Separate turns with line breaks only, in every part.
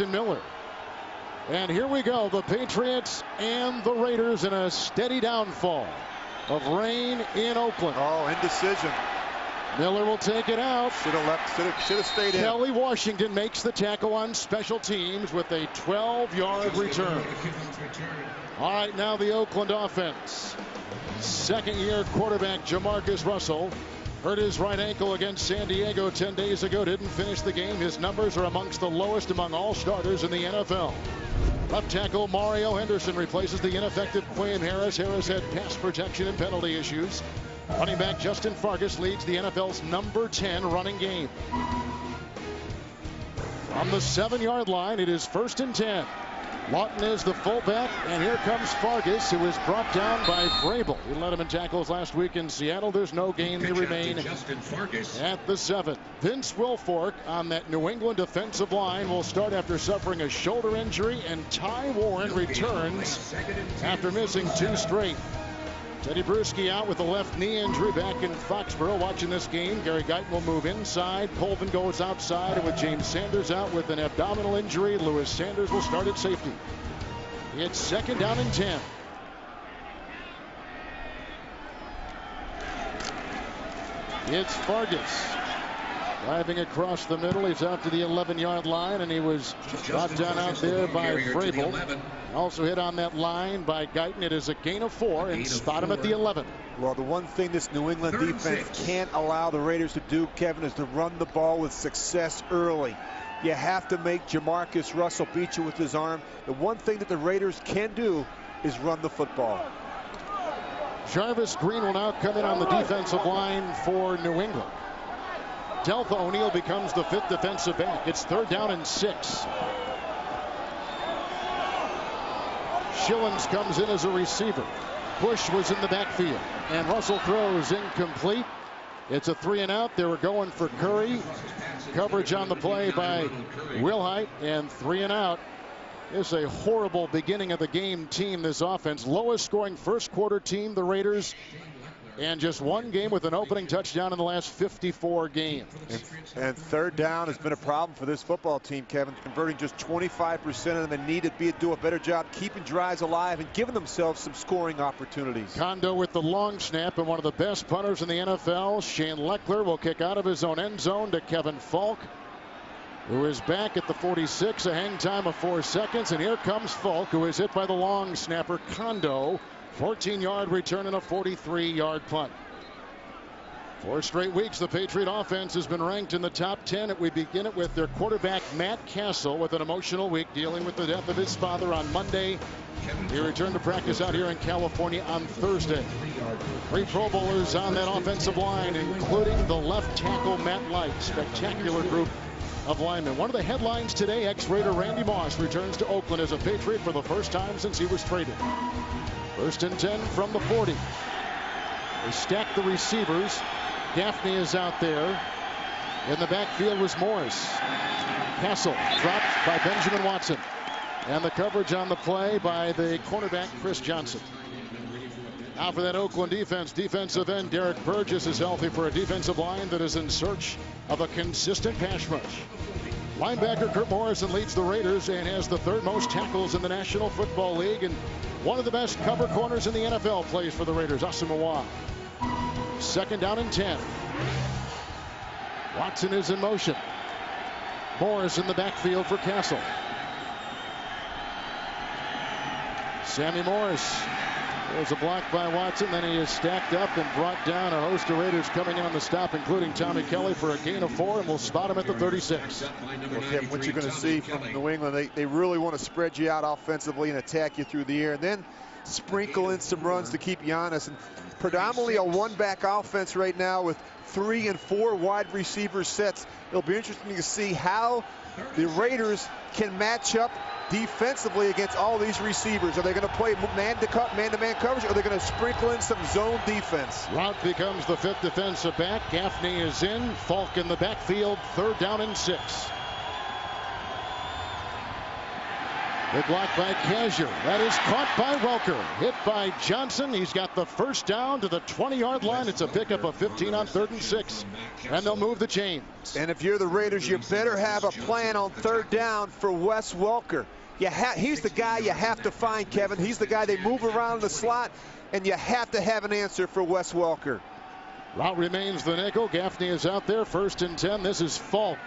Miller. And here we go, the Patriots and the Raiders in a steady downfall of rain in Oakland.
Oh, indecision.
Miller will take it out.
Should have stayed in.
Kelly Washington makes the tackle on special teams with a 12-yard return. All right, now the Oakland offense. Second-year quarterback Jamarcus Russell hurt his right ankle against San Diego 10 days ago. Didn't finish the game. His numbers are amongst the lowest among all starters in the NFL. Left tackle Mario Henderson replaces the ineffective Quinn Harris. Harris had pass protection and penalty issues. Running back Justin Fargas leads the NFL's number 10 running game. From the 7-yard line, it is 1st and 10. Lawton is the fullback, and here comes Fargas, who is brought down by Vrabel. He led him in tackles last week in Seattle. There's no gain. They remain at the 7. Vince Wilfork on that New England defensive line will start after suffering a shoulder injury, and Ty Warren returns after missing 2 straight. Teddy Bruschi out with a left knee injury back in Foxborough. Watching this game, Gary Guyton will move inside. Colvin goes outside, and with James Sanders out with an abdominal injury, Lewis Sanders will start at safety. It's 2nd down and 10. It's Fargas driving across the middle. He's out to the 11-yard line, and he was brought down out there by Vrabel. Also hit on that line by Guyton. It is a gain of 4 and spot him at the 11.
Well, the one thing this New England defense can't allow the Raiders to do, Kevin, is to run the ball with success early. You have to make Jamarcus Russell beat you with his arm. The one thing that the Raiders can do is run the football.
Jarvis Green will now come in on the defensive line for New England. Deltha O'Neal becomes the 5th defensive back. It's 3rd down and 6. Schillens comes in as a receiver. Bush was in the backfield, and Russell throws incomplete. It's a 3 and out. They were going for Curry. Coverage on the play by Wilhite, and 3 and out. It's a horrible beginning of the game team, this offense. Lowest scoring first quarter team, the Raiders. And just 1 game with an opening touchdown in the last 54 games.
And 3rd down has been a problem for this football team, Kevin. Converting just 25% of them, and need to do a better job keeping drives alive and giving themselves some scoring opportunities.
Kondo with the long snap, and one of the best punters in the NFL, Shane Leckler, will kick out of his own end zone to Kevin Falk, who is back at the 46, a hang time of 4 seconds. And here comes Falk, who is hit by the long snapper Kondo. 14-yard return and a 43-yard punt. 4 straight weeks, the Patriot offense has been ranked in the top 10. We begin it with their quarterback, Matt Castle, with an emotional week dealing with the death of his father on Monday. He returned to practice out here in California on Thursday. 3 Pro Bowlers on that offensive line, including the left tackle, Matt Light. Spectacular group of linemen. One of the headlines today, ex-Raider Randy Moss returns to Oakland as a Patriot for the first time since he was traded. 1st and 10 from the 40. They stack the receivers. Gaffney is out there. In the backfield was Morris. Castle dropped by Benjamin Watson. And the coverage on the play by the cornerback, Chris Johnson. Now for that Oakland defense, defensive end Derek Burgess is healthy for a defensive line that is in search of a consistent pass rush. Linebacker Kurt Morrison leads the Raiders and has the 3rd most tackles in the National Football League, and one of the best cover corners in the NFL plays for the Raiders, Asamoah. 2nd down and 10. Watson is in motion. Morris in the backfield for Castle. Sammy Morris. There's a block by Watson. Then he is stacked up and brought down. A host of Raiders coming on the stop, including Tommy Kelly, for a gain of 4, and we'll spot him at the 36.
Well, Kevin, what you're going to see from New England, they really want to spread you out offensively and attack you through the air, and then sprinkle in some runs to keep you honest. And predominantly a 1-back offense right now with 3 and 4 wide receiver sets. It'll be interesting to see how the Raiders can match up defensively against all these receivers. Are they going to play man-to-man coverage, or are they going to sprinkle in some zone defense?
Rout becomes the 5th defensive back. Gaffney is in. Falk in the backfield. 3rd down and 6. Good block by Kazir. That is caught by Welker. Hit by Johnson. He's got the first down to the 20-yard line. It's a pickup of 15 on 3rd and 6. And they'll move the chains.
And if you're the Raiders, you better have a plan on 3rd down for Wes Welker. He's the guy you have to find, Kevin. He's the guy they move around in the slot, and you have to have an answer for Wes Welker.
Route remains the nickel. Gaffney is out there. 1st and 10. This is Falk.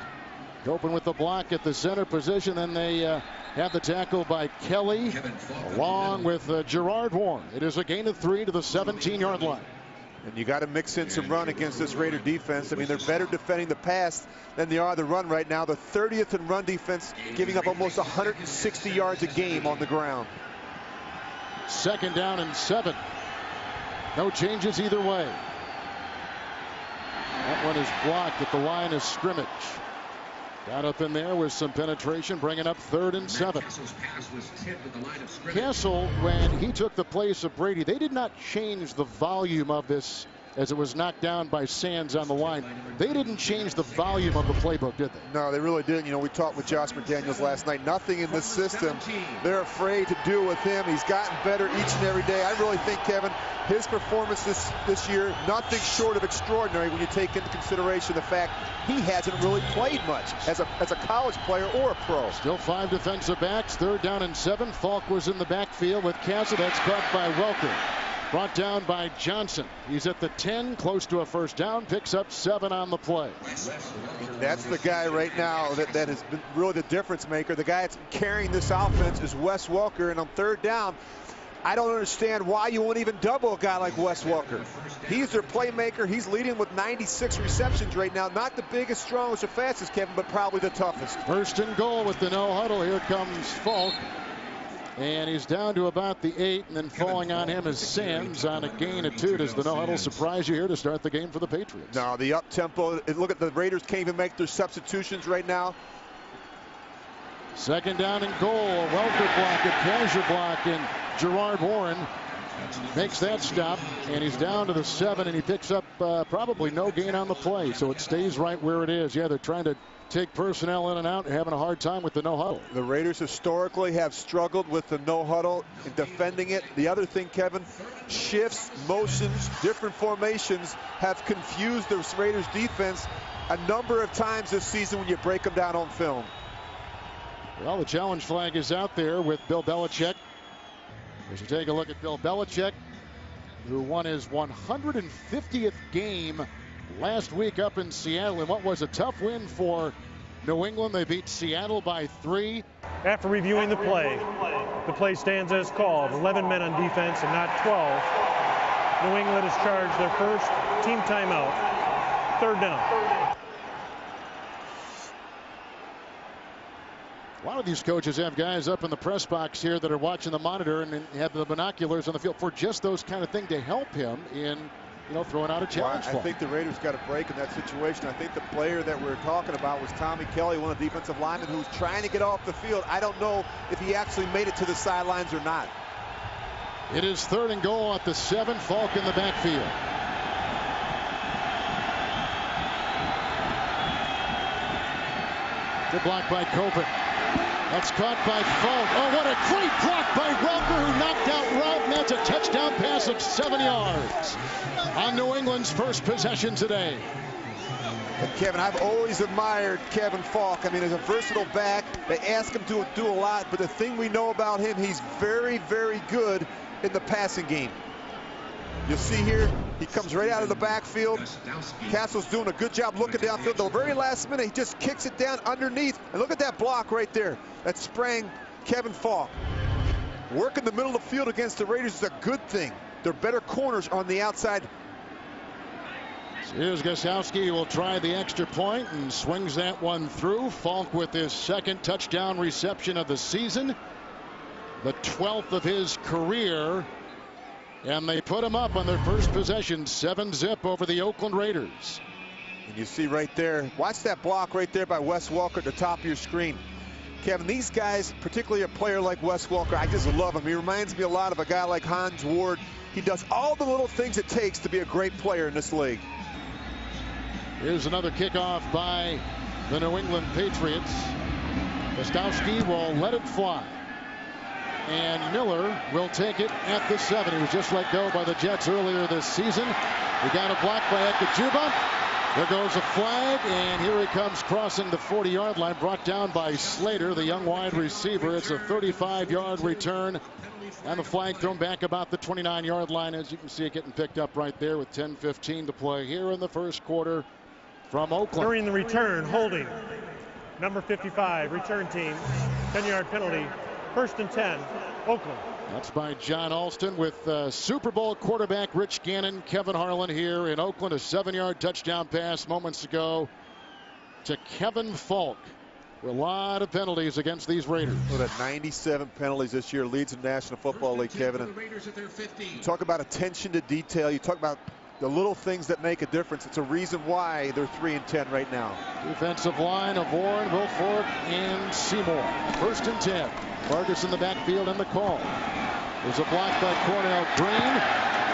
Open with the block at the center position. Then they have the tackle by Kelly along with Gerard Warren. It is a gain of 3 to the 17-yard line.
And you got to mix in some run against this Raider defense. I mean, they're better defending the pass than they are the run right now. The 30th in run defense, giving up almost 160 yards a game on the ground.
2nd down and 7. No changes either way. That one is blocked at the line of scrimmage. Got up in there with some penetration, bringing up 3rd and 7. Castle, when he took the place of Brady, they did not change the volume of this as it was knocked down by Sands on the line. They didn't change the volume of the playbook, did they?
No, they really didn't. You know, we talked with Josh McDaniels last night. Nothing in this system they're afraid to do with him. He's gotten better each and every day. I really think, Kevin, his performance this year, nothing short of extraordinary when you take into consideration the fact he hasn't really played much as a college player or a pro.
Still 5 defensive backs. 3rd down and 7. Falk was in the backfield with Castle. That's caught by Welker. Brought down by Johnson. He's at the 10, close to a 1st down, picks up 7 on the play.
That's the guy right now that has been really the difference maker. The guy that's carrying this offense is Wes Welker, and on 3rd down, I don't understand why you won't even double a guy like Wes Welker. He's their playmaker. He's leading with 96 receptions right now. Not the biggest, strongest, or fastest, Kevin, but probably the toughest.
1st and goal with the no huddle. Here comes Falk. And he's down to about the 8, and then falling on him is Sands on a gain of 2. Does the no huddle surprise you here to start the game for the Patriots?
No, the up tempo. Look at the Raiders can't even make their substitutions right now.
2nd down and goal. A Welker block, a Kazir block, and Gerard Warren makes that stop, and he's down to the 7, and he picks up probably no gain on the play, so it stays right where it is. Yeah, they're trying to take personnel in and out and having a hard time with the no huddle.
The Raiders historically have struggled with the no huddle in defending it. The other thing, Kevin, shifts, motions, different formations have confused the Raiders defense a number of times this season when you break them down on film.
Well, the challenge flag is out there with Bill Belichick. As you take a look at Bill Belichick, who won his 150th game last week up in Seattle in what was a tough win for New England. They beat Seattle by 3.
After reviewing the play stands as called. 11 men on defense and not 12. New England has charged their first team timeout. 3rd down.
A lot of these coaches have guys up in the press box here that are watching the monitor and have the binoculars on the field for just those kind of things to help him in, throwing out a challenge.
I think the Raiders got a break in that situation. I think the player that we're talking about was Tommy Kelly, one of the defensive linemen who was trying to get off the field. I don't know if he actually made it to the sidelines or not.
It is 3rd and goal at the 7. Falk in the backfield. Good block by Copen. That's caught by Falk. Oh, what a great block by Welker, who knocked out Rout, and that's a touchdown pass of 7 yards on New England's first possession today.
And Kevin, I've always admired Kevin Falk. I mean, as a versatile back, they ask him to do a lot, but the thing we know about him, he's very, very good in the passing game. You'll see here, he comes right out of the backfield. Castle's doing a good job looking downfield. The very last minute, he just kicks it down underneath. And look at that block right there. That sprang Kevin Falk. Working the middle of the field against the Raiders is a good thing. They're better corners on the outside.
So here's Gostkowski, who will try the extra point and swings that one through. Falk with his 2nd touchdown reception of the season, the 12th of his career. And they put him up on their first possession, 7-zip over the Oakland Raiders.
And you see right there, watch that block right there by Wes Welker at the top of your screen. Kevin, these guys, particularly a player like Wes Welker, I just love him. He reminds me a lot of a guy like Hans Ward. He does all the little things it takes to be a great player in this league.
Here's another kickoff by the New England Patriots. Gostkowski will let it fly. and Miller will take it at the 7. He was just let go by the Jets earlier this season. He got a block by Akajuba. There goes a flag, and here he comes crossing the 40-yard line, brought down by Slater, the young wide receiver. It's a 35-yard return, and the flag thrown back about the 29-yard line. As you can see it getting picked up right there with 10:15 to play here in the first quarter from Oakland.
During the return, holding. Number 55, return team, 10-yard penalty, 1st and 10, Oakland.
That's by John Alston with Super Bowl quarterback Rich Gannon, Kevin Harlan here in Oakland. A 7-yard touchdown pass moments ago to Kevin Falk. A lot of penalties against these Raiders.
Well, that 97 penalties this year, leads in National Football League, Kevin. And you talk about attention to detail. You talk about the little things that make a difference. It's a reason why they're 3-10 right now.
Defensive line of Warren, Wilfork, and Seymour. 1st and 10. Vargas in the backfield and the call. There's a block by Cornell Green.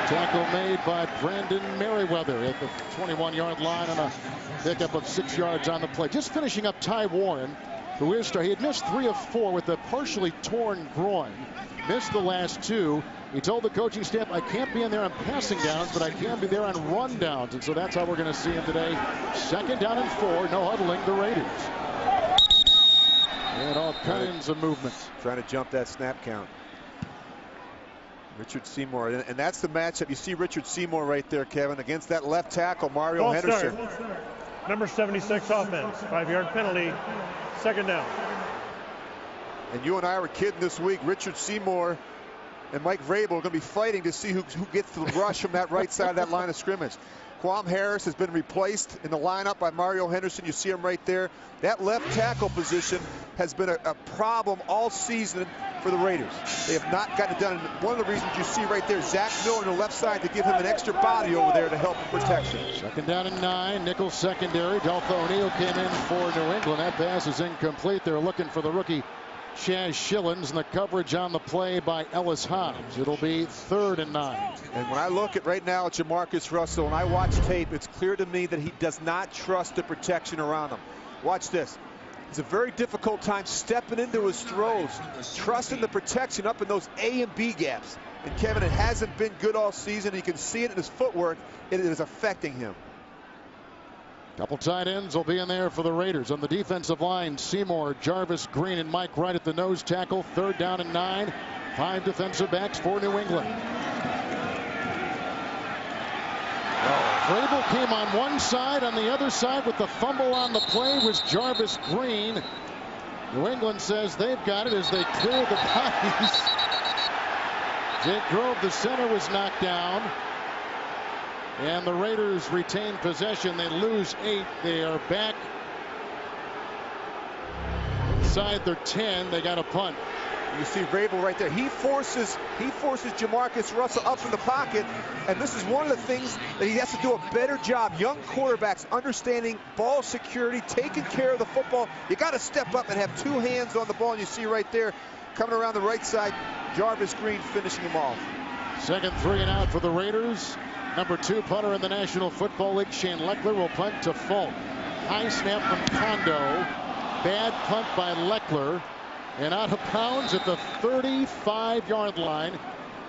Tackle made by Brandon Merriweather at the 21-yard line on a pickup of 6 yards on the play. Just finishing up Ty Warren, who is he had missed 3 of 4 with a partially torn groin. Missed the last 2. He told the coaching staff, I can't be in there on passing downs, but I can be there on run downs. And so that's how we're going to see him today. 2nd down and 4. No huddling the Raiders. And all kinds of movements.
Trying to jump that snap count. Richard Seymour. And that's the matchup. You see Richard Seymour right there, Kevin, against that left tackle, Mario Henderson.
Number 76 offense. 5-yard penalty. 2nd down.
And you and I were kidding this week. Richard Seymour and Mike Vrabel are going to be fighting to see who gets the rush from that right side of that line of scrimmage. Quam Harris has been replaced in the lineup by Mario Henderson. You see him right there. That left tackle position has been a problem all season for the Raiders. They have not gotten it done. And one of the reasons you see right there, Zach Miller on the left side to give him an extra body over there to help in protection.
2nd down and 9. Nickel secondary. Deltha O'Neal came in for New England. That pass is incomplete. They're looking for the rookie Chaz Schillens, and the coverage on the play by Ellis Hobbs. It'll be 3rd and 9.
And when I look at right now at Jamarcus Russell and I watch tape, it's clear to me that he does not trust the protection around him. Watch this. It's a very difficult time stepping into his throws, trusting the protection up in those A and B gaps. And Kevin, it hasn't been good all season. You can see it in his footwork. It is affecting him.
Couple tight ends will be in there for the Raiders. On the defensive line, Seymour, Jarvis Green, and Mike Wright at the nose tackle. 3rd down and 9. 5 defensive backs for New England. Vrabel came on one side. On the other side with the fumble on the play was Jarvis Green. New England says they've got it as they clear the bodies. Jake Grove, the center, was knocked down. And the Raiders retain possession. They lose 8. They are back inside their 10. They got a punt.
You see Vrabel right there. He forces Jamarcus Russell up in the pocket, and this is one of the things that he has to do a better job. Young quarterbacks understanding ball security, taking care of the football. You got to step up and have 2 hands on the ball. And you see right there, coming around the right side, Jarvis Green finishing him off.
2nd 3 and out for the Raiders. Number 2 punter in the National Football League, Shane Leckler, will punt to Falk. High snap from Kondo. Bad punt by Leckler. And out of bounds at the 35-yard line.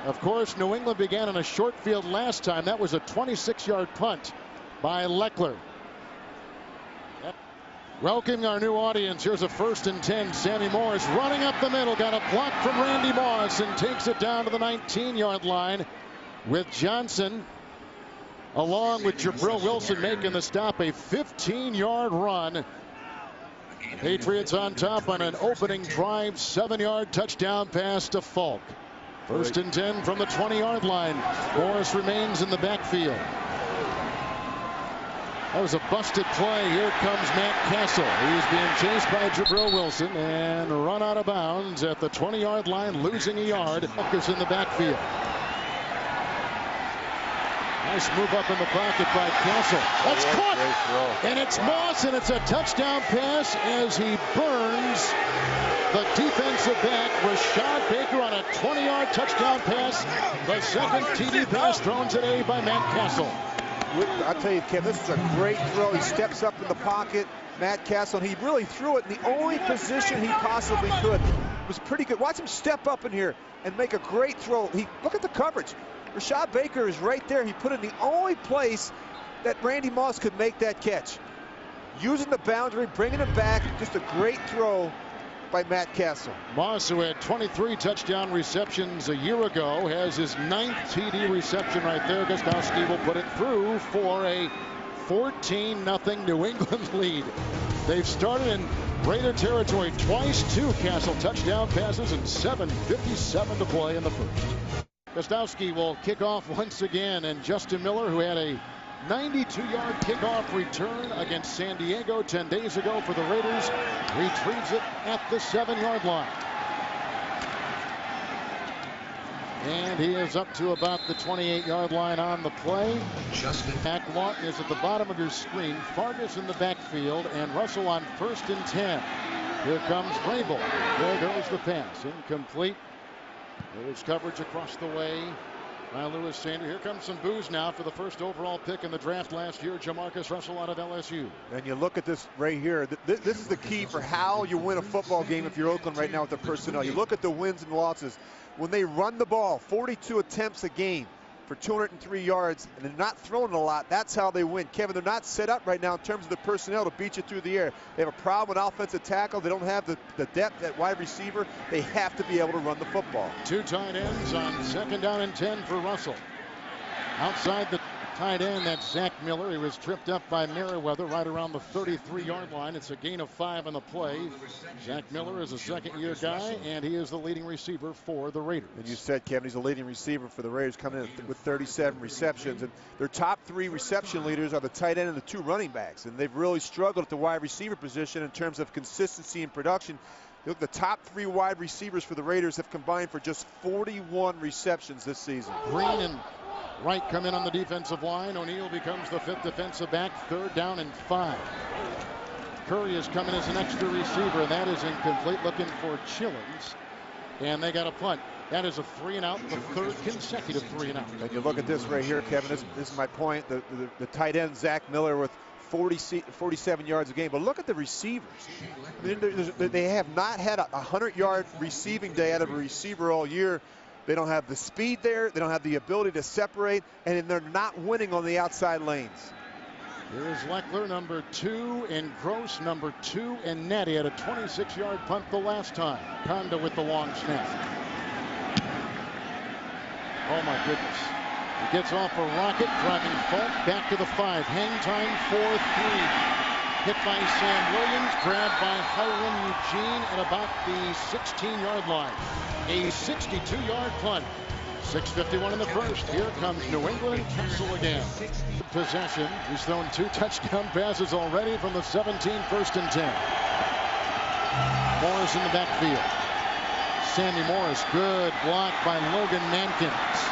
Of course, New England began on a short field last time. That was a 26-yard punt by Leckler. Welcoming our new audience. Here's a 1st and 10. Sammy Morris running up the middle. Got a block from Randy Moss and takes it down to the 19-yard line with Johnson along with Jabril Wilson making the stop. A 15-yard run. Patriots on top on an opening drive. 7-yard touchdown pass to Falk. 1st and 10 from the 20-yard line. Morris remains in the backfield. That was a busted play. Here comes Matt Castle. He's being chased by Jabril Wilson and run out of bounds at the 20-yard line, losing a yard. Is in the backfield. Nice move up in the pocket by Castle. That's caught. And it's Moss, and it's a touchdown pass as he burns the defensive back. Rashad Baker on a 20-yard touchdown pass. The 2nd TD pass thrown today by Matt Castle.
I'll tell you, Kevin, this is a great throw. He steps up in the pocket, Matt Castle, and he really threw it in the only position he possibly could. It was pretty good. Watch him step up in here and make a great throw. Look at the coverage. Rashad Baker is right there. He put it in the only place that Randy Moss could make that catch. Using the boundary, bringing it back. Just a great throw by Matt Castle.
Moss, who had 23 touchdown receptions a year ago, has his 9th TD reception right there. Gostowski will put it through for a 14-0 New England lead. They've started in Raider territory twice, 2 Castle touchdown passes, and 7:57 to play in the first. Gostowski will kick off once again, and Justin Miller, who had a 92-yard kickoff return against San Diego 10 days ago for the Raiders, retrieves it at the 7-yard line. And he is up to about the 28-yard line on the play. Mac Lawton is at the bottom of your screen. Fargas in the backfield, and Russell on 1st and 10. Here comes Vrabel. There goes the pass. Incomplete. There is coverage across the way by Lewis Sanders. Here comes some boos now for the first overall pick in the draft last year, Jamarcus Russell out of LSU.
And you look at this right here. This is the key for how you win a football game if you're Oakland right now with the personnel. You look at the wins and losses. When they run the ball, 42 attempts a game for 203 yards, and they're not throwing a lot, that's how they win. Kevin, they're not set up right now in terms of the personnel to beat you through the air. They have a problem with offensive tackle. They don't have the depth at wide receiver. They have to be able to run the football.
2 tight ends on 2nd down and 10 for Russell. Outside the tight end, that's Zach Miller. He was tripped up by Merriweather right around the 33-yard line. It's a gain of 5 on the play. Zach Miller is a second-year guy, and he is the leading receiver for the Raiders.
And you said, Kevin, he's the leading receiver for the Raiders, coming in with 37 receptions. And their top 3 reception leaders are the tight end and the 2 running backs. And they've really struggled at the wide receiver position in terms of consistency and production. Look, the top 3 wide receivers for the Raiders have combined for just 41 receptions this season.
Green and Wright come in on the defensive line. O'Neal becomes the 5th defensive back. 3rd down and 5. Curry is coming as an extra receiver, and that is incomplete. Looking for Chillins, and they got a punt. That is a 3-and-out, the 3rd consecutive 3-and-out.
And you look at this right here, Kevin. This is my point. The tight end Zach Miller with 47 yards a game. But look at the receivers. They have not had a 100-yard receiving day out of a receiver all year. They don't have the speed there. They don't have the ability to separate, and they're not winning on the outside lanes.
Here is Leckler, number 2, and Gross, number 2, and net. He had a 26-yard punt the last time. Conda with the long snap. Oh, my goodness. He gets off a rocket, driving Falk back to the 5. Hang time 4-3. Hit by Sam Williams, grabbed by Hiram Eugene at about the 16-yard line. A 62-yard punt. 6:51 in the first. Here comes New England. Castle again. Possession. He's thrown 2 touchdown passes already from the 17, 1st and 10. Morris in the backfield. Sammy Morris. Good block by Logan Mankins.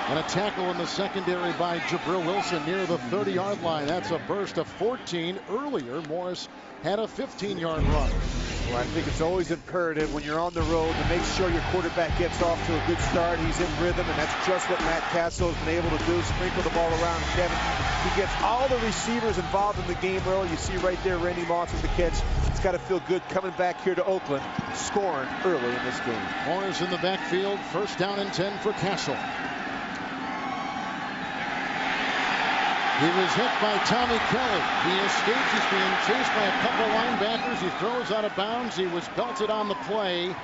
And a tackle in the secondary by Jabril Wilson near the 30-yard line. That's a burst of 14. Earlier, Morris had a 15-yard run.
Well, I think it's always imperative when you're on the road to make sure your quarterback gets off to a good start. He's in rhythm, and that's just what Matt Castle has been able to do. Sprinkle the ball around Kevin. He gets all the receivers involved in the game early. You see right there Randy Moss with the catch. It's got to feel good coming back here to Oakland, scoring early in this game.
Morris in the backfield. 1st down and 10 for Castle. He was hit by Tommy Kelly. He escapes. He's being chased by a couple linebackers. He throws out of bounds. He was belted on the play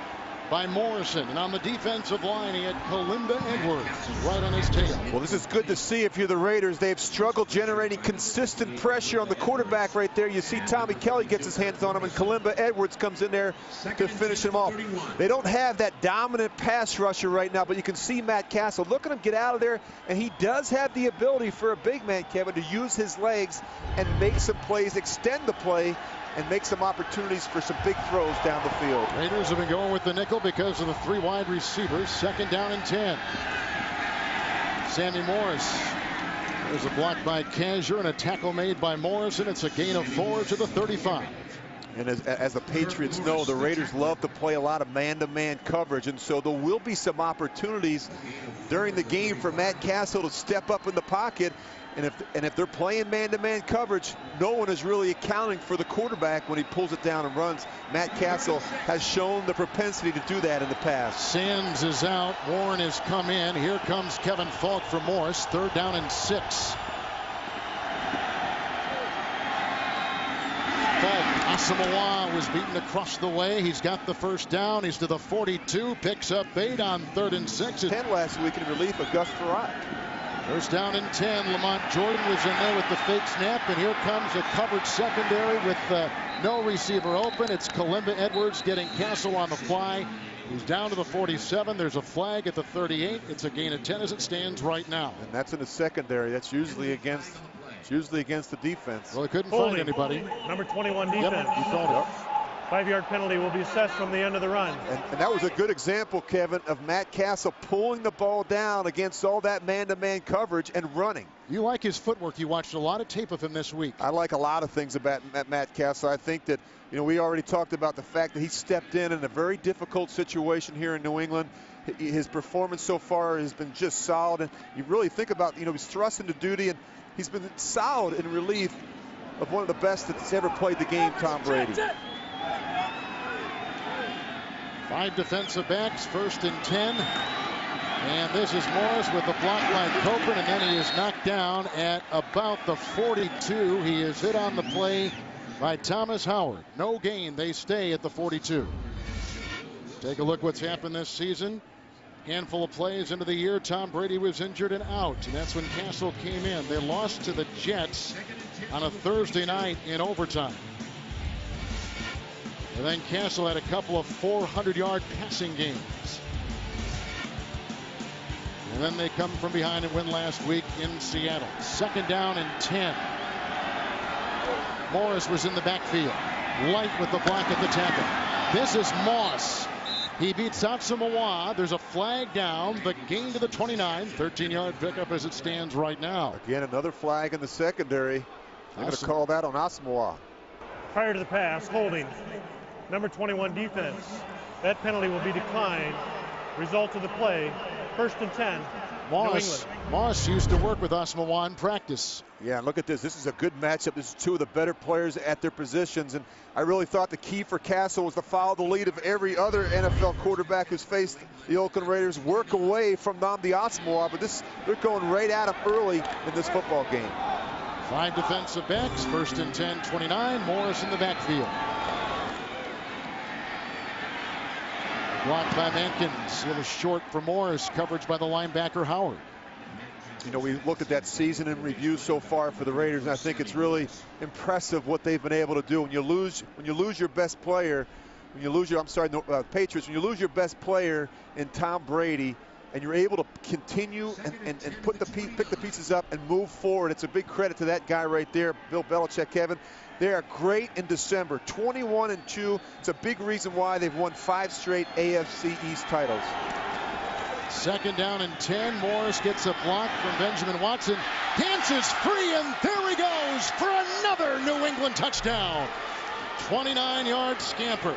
by Morrison. And on the defensive line, he had Kalimba Edwards right on his tail.
Well, this is good to see if you're the Raiders. They've struggled generating consistent pressure on the quarterback right there. You see Tommy Kelly gets his hands on him, and Kalimba Edwards comes in there to finish him off. They don't have that dominant pass rusher right now, but you can see Matt Castle. Look at him get out of there, and he does have the ability for a big man, Kevin, to use his legs and make some plays, extend the play, and make some opportunities for some big throws down the field.
Raiders have been going with the nickel because of the 3 wide receivers. 2nd down and 10. Sammy Morris. There's a block by Kazur and a tackle made by Morrison. It's a gain of 4 to the 35.
And as the Patriots know, the Raiders love to play a lot of man-to-man coverage, and so there will be some opportunities during the game for Matt Castle to step up in the pocket. And if they're playing man-to-man coverage, no one is really accounting for the quarterback when he pulls it down and runs. Matt Castle has shown the propensity to do that in the past.
Sands is out. Warren has come in. Here comes Kevin Falk for Morris. 3rd down and 6. Asamoah was beaten across the way. He's got the 1st down. He's to the 42. Picks up 8 on 3rd and 6.
10 last week in relief of Gus Farrat.
1st down and 10. Lamont Jordan was in there with the fake snap, and here comes a covered secondary with no receiver open. It's Kalimba Edwards getting Castle on the fly. He's down to the 47. There's a flag at the 38. It's a gain of 10 as it stands right now.
And that's in the secondary. That's usually against the defense.
Well, they couldn't find anybody.
Number 21 defense.
Yep, you called it.
5-yard penalty will be assessed from the end of the run.
And that was a good example, Kevin, of Matt Castle pulling the ball down against all that man-to-man coverage and running.
You like his footwork. You watched a lot of tape of him this week.
I like a lot of things about Matt Castle. I think that, we already talked about the fact that he stepped in a very difficult situation here in New England. His performance so far has been just solid. And you really think about, he's thrust into duty, and he's been solid in relief of one of the best that's ever played the game, Tom Brady.
5 defensive backs, 1st and 10. And this is Morris with the block by Copeland, and then he is knocked down at about the 42. He is hit on the play by Thomas Howard. No gain. They stay at the 42. Take a look what's happened this season. Handful of plays into the year. Tom Brady was injured and out, and that's when Castle came in. They lost to the Jets on a Thursday night in overtime. And then Castle had a couple of 400-yard passing games. And then they come from behind and win last week in Seattle. 2nd down and 10. Morris was in the backfield. Light with the block at the tackle. This is Moss. He beats Asamoah. There's a flag down. The gain to the 29. 13-yard pickup as it stands right now.
Again, another flag in the secondary. They're going to call that on Asamoah.
Prior to the pass, holding. Number 21 defense. That penalty will be declined. Result of the play, 1st and 10.
Moss used to work with Asamoah in practice.
Yeah, look at this. This is a good matchup. This is 2 of the better players at their positions. And I really thought the key for Castle was to follow the lead of every other NFL quarterback who's faced the Oakland Raiders, work away from Nnamdi Asamoah. But they're going right at him early in this football game.
5 defensive backs, 1st and 10, 29. Morris in the backfield. Blocked by Mankins. A little short for Morris. Coverage by the linebacker Howard.
We looked at that season in review so far for the Raiders, and I think it's really impressive what they've been able to do. When you lose your best player, Patriots, when you lose your best player in Tom Brady, and you're able to continue and pick the pieces up and move forward, it's a big credit to that guy right there, Bill Belichick, Kevin. They are great in December, 21-2. It's a big reason why they've won 5 straight AFC East titles.
2nd down and 10. Morris gets a block from Benjamin Watson. Dances free, and there he goes for another New England touchdown. 29-yard scamper.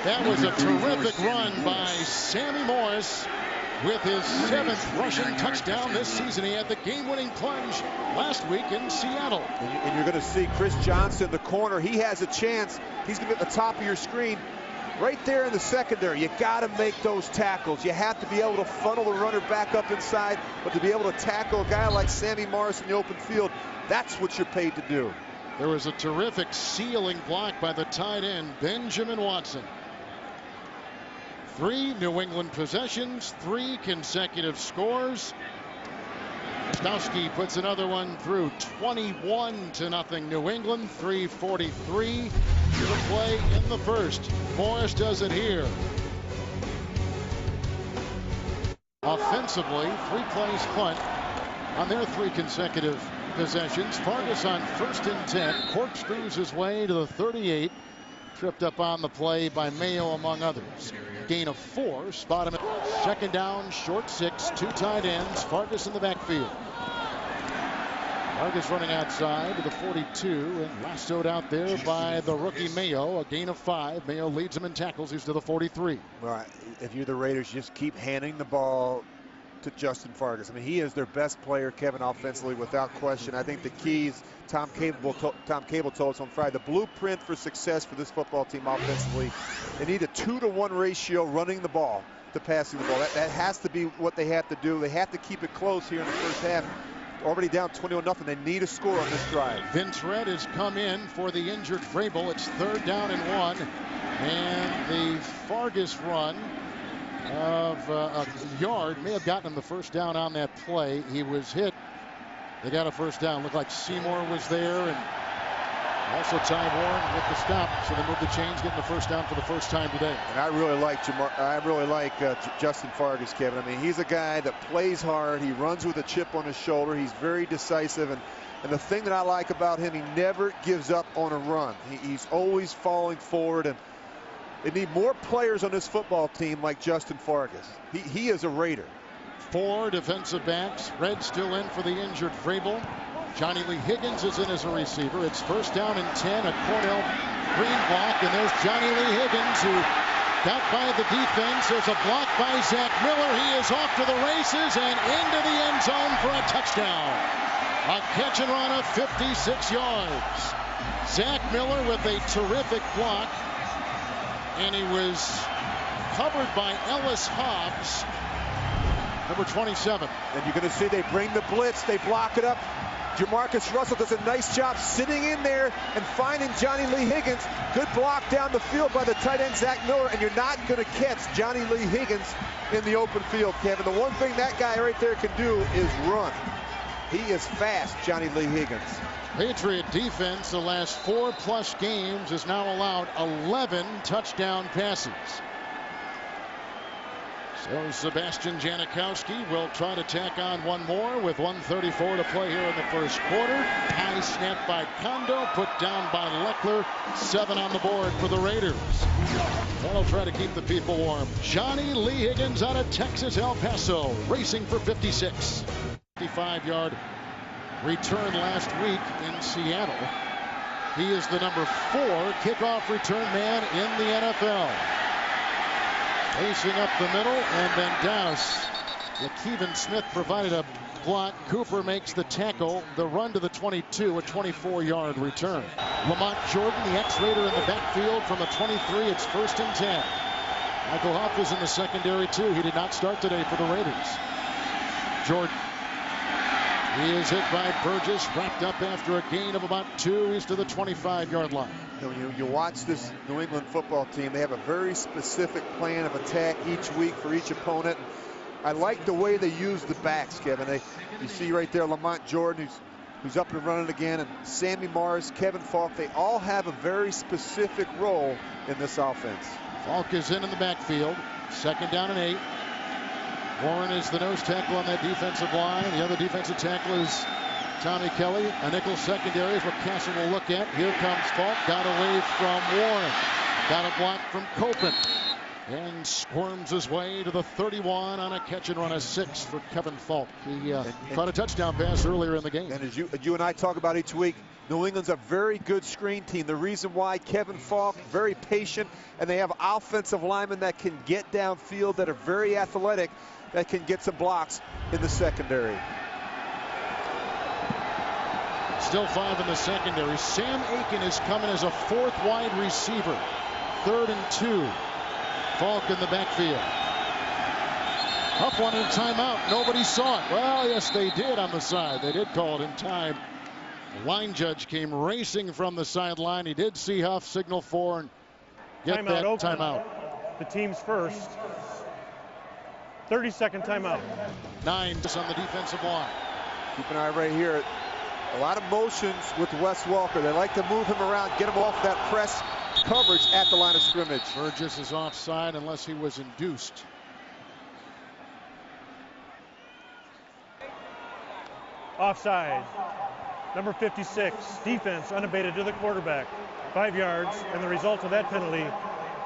That was a terrific run by Sammy Morris with his 7th rushing touchdown this season. He had the game-winning plunge last week in Seattle.
And you're going to see Chris Johnson, the corner. He has a chance. He's going to be at the top of your screen. Right there in the secondary, you got to make those tackles. You have to be able to funnel the runner back up inside, but to be able to tackle a guy like Sammy Morris in the open field, that's what you're paid to do.
There was a terrific sealing block by the tight end, Benjamin Watson. 3 New England possessions, 3 consecutive scores. Stowski puts another one through. 21-0 New England. 3:43 to play in the first. Morris does it here. Offensively, 3 plays punt on their 3 consecutive possessions. Fargas on 1st and 10. Corkscrews his way to the 38. Tripped up on the play by Mayo, among others. Gain of 4. Spot him at 2nd down, short 6. 2 tight ends. Fargas in the backfield. Vargas running outside to the 42 and lassoed out there by the rookie Mayo. A gain of 5. Mayo leads him in tackles. He's to the 43.
Well, if you're the Raiders, just keep handing the ball to Justin Vargas. I mean, he is their best player, Kevin, offensively, without question. I think the keys, Tom Cable told us on Friday, the blueprint for success for this football team offensively, they need a 2-to-1 ratio running the ball to passing the ball. That has to be what they have to do. They have to keep it close here in the first half. Already down 21-0. They need a score on this drive.
Vince Red has come in for the injured Vrabel. It's 3rd down and 1. And the Vargas run of a yard may have gotten him the first down on that play. He was hit. They got a first down. Looked like Seymour was there, and also Ty Warren with the stop. So they moved the chains, getting the first down for the first time today.
And I really like Justin Vargas, Kevin. I mean, he's a guy that plays hard. He runs with a chip on his shoulder. He's very decisive, and the thing that I like about him, he never gives up on a run. He's always falling forward, and they need more players on this football team like Justin Vargas. He is a Raider.
4 defensive backs. Red still in for the injured Vrabel. Johnny Lee Higgins is in as a receiver. It's 1st down and 10. A Cornell Green block, and there's Johnny Lee Higgins, who got by the defense. There's a block by Zach Miller. He is off to the races and into the end zone for a touchdown. A catch and run of 56 yards. Zach Miller with a terrific block, and he was covered by Ellis Hobbs, number 27.
And you're going to see they bring the blitz. They block it up. Jamarcus Russell does a nice job sitting in there and finding Johnny Lee Higgins. Good block down the field by the tight end, Zach Miller, and you're not going to catch Johnny Lee Higgins in the open field, Kevin. The one thing that guy right there can do is run. He is fast, Johnny Lee Higgins.
Patriot defense the last 4+ games has now allowed 11 touchdown passes. So Sebastian Janikowski will try to tack on one more with 1:34 to play here in the first quarter. High snap by Kondo, put down by Leckler. 7 on the board for the Raiders. That'll try to keep the people warm. Johnny Lee Higgins out of Texas El Paso, racing for 56. 55-yard return last week in Seattle. He is the number 4 kickoff return man in the NFL. Racing up the middle, and then Dallas. Kevin Smith provided a block. Cooper makes the tackle. The run to the 22, a 24-yard return. Lamont Jordan, the ex-Raider, in the backfield from the 23. It's 1st and 10. Michael Huff is in the secondary, too. He did not start today for the Raiders. Jordan. He is hit by Burgess, wrapped up after a gain of about 2. He's to the 25-yard line.
You watch this New England football team. They have a very specific plan of attack each week for each opponent. I like the way they use the backs, Kevin. You see right there Lamont Jordan, who's up and running again, and Sammy Morris, Kevin Falk. They all have a very specific role in this offense.
Falk is in the backfield. 2nd down and 8. Warren is the nose tackle on that defensive line. The other defensive tackle is Tommy Kelly. A nickel secondary is what Castle will look at. Here comes Falk. Got away from Warren. Got a block from Copen. And squirms his way to the 31 on a catch and run of 6 for Kevin Falk. He caught a touchdown pass earlier in the game.
And as you and I talk about each week, New England's a very good screen team. The reason why Kevin Falk, very patient, and they have offensive linemen that can get downfield, that are very athletic, that can get some blocks in the secondary.
Still 5 in the secondary. Sam Aiken is coming as a 4th wide receiver. 3rd and 2. Falk in the backfield. Huff wanted a timeout. Nobody saw it. Well, yes, they did on the side. They did call it in time. The line judge came racing from the sideline. He did see Huff signal for and get
timeout
that
open.
timeout.
The team's first. 30-second timeout.
9 just on the defensive line.
Keep an eye right here. A lot of motions with Wes Walker. They like to move him around, get him off that press coverage at the line of scrimmage.
Burgess is offside unless he was induced.
Offside. Number 56. Defense unabated to the quarterback. 5 yards, and the result of that penalty,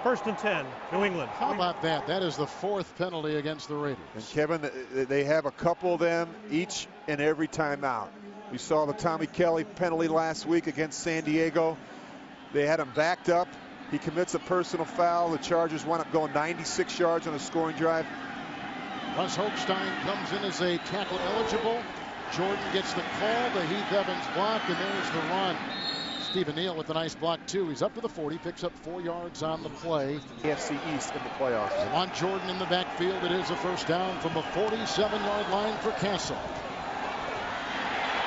1st and 10, New England.
How about that? That is the 4th penalty against the Raiders.
And Kevin, they have a couple of them each and every timeout. We saw the Tommy Kelly penalty last week against San Diego. They had him backed up. He commits a personal foul. The Chargers wind up going 96 yards on a scoring drive.
Russ Holstein comes in as a tackle eligible. Jordan gets the call. The Heath Evans block, and there's the run. Stephen Neal with a nice block, too. He's up to the 40, picks up 4 yards on the play.
AFC East in the playoffs.
They want Jordan in the backfield. It is a first down from the 47-yard line for Castle.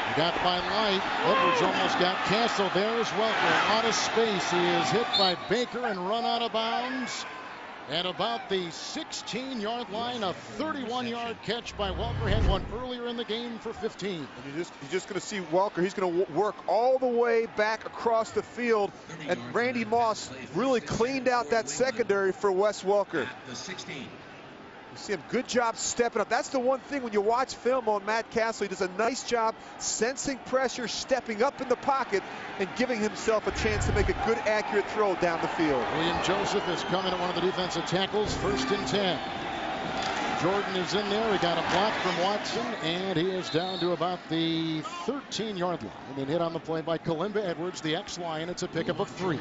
He got by Light. Edwards almost got Castle. There's Welker. A lot of space. He is hit by Baker and run out of bounds. And about the 16-yard line, a 31-yard catch by Welker. Had one earlier in the game for 15.
And you're just going to see Welker. He's going to work all the way back across the field. And Randy Moss really cleaned out that secondary for Wes Welker. You see him, good job stepping up. That's the one thing when you watch film on Matt Castle. He does a nice job sensing pressure, stepping up in the pocket, and giving himself a chance to make a good, accurate throw down the field.
William Joseph is coming at one of the defensive tackles, 1st and 10. Jordan is in there. He got a block from Watson, and he is down to about the 13-yard line. And then hit on the play by Kalimba Edwards, the X-Lion. It's a pickup of 3.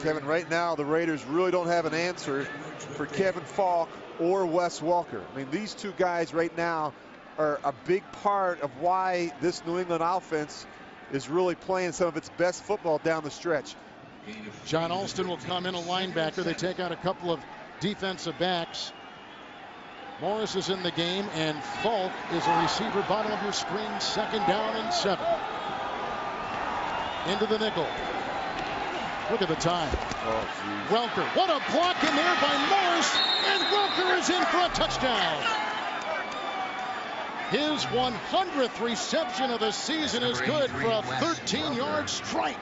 Kevin, right now the Raiders really don't have an answer for Kevin Falk or Wes Welker. I mean, these two guys right now are a big part of why this New England offense is really playing some of its best football down the stretch.
John Alston will come in, a linebacker. They take out a couple of defensive backs. Morris is in the game, and Falk is a receiver. Bottom of your screen, 2nd down and 7. Into the nickel. Look at the time.
Oh, geez.
Welker, what a block in there by Morris, and Welker is in for a touchdown. His 100th reception of the season is good for a 13-yard strike.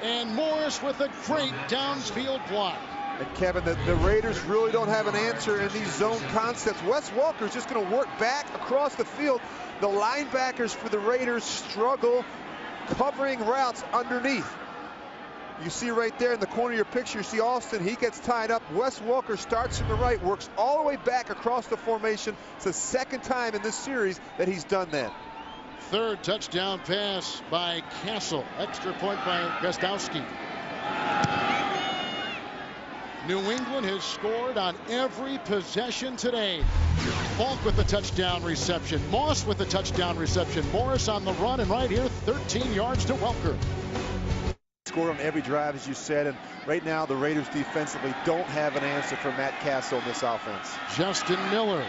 And Morris with a great downfield block.
And Kevin, the Raiders really don't have an answer in these zone concepts. Wes Welker is just going to work back across the field. The linebackers for the Raiders struggle covering routes underneath. You see right there in the corner of your picture, you see Alston, he gets tied up. Wes Welker starts from the right, works all the way back across the formation. It's the 2nd time in this series that he's done that.
3rd touchdown pass by Castle. Extra point by Gostowski. New England has scored on every possession today. Falk with the touchdown reception. Moss with the touchdown reception. Morris on the run, and right here, 13 yards to Welker.
Scored on every drive, as you said, and right now the Raiders defensively don't have an answer for Matt Castle in this offense.
Justin Miller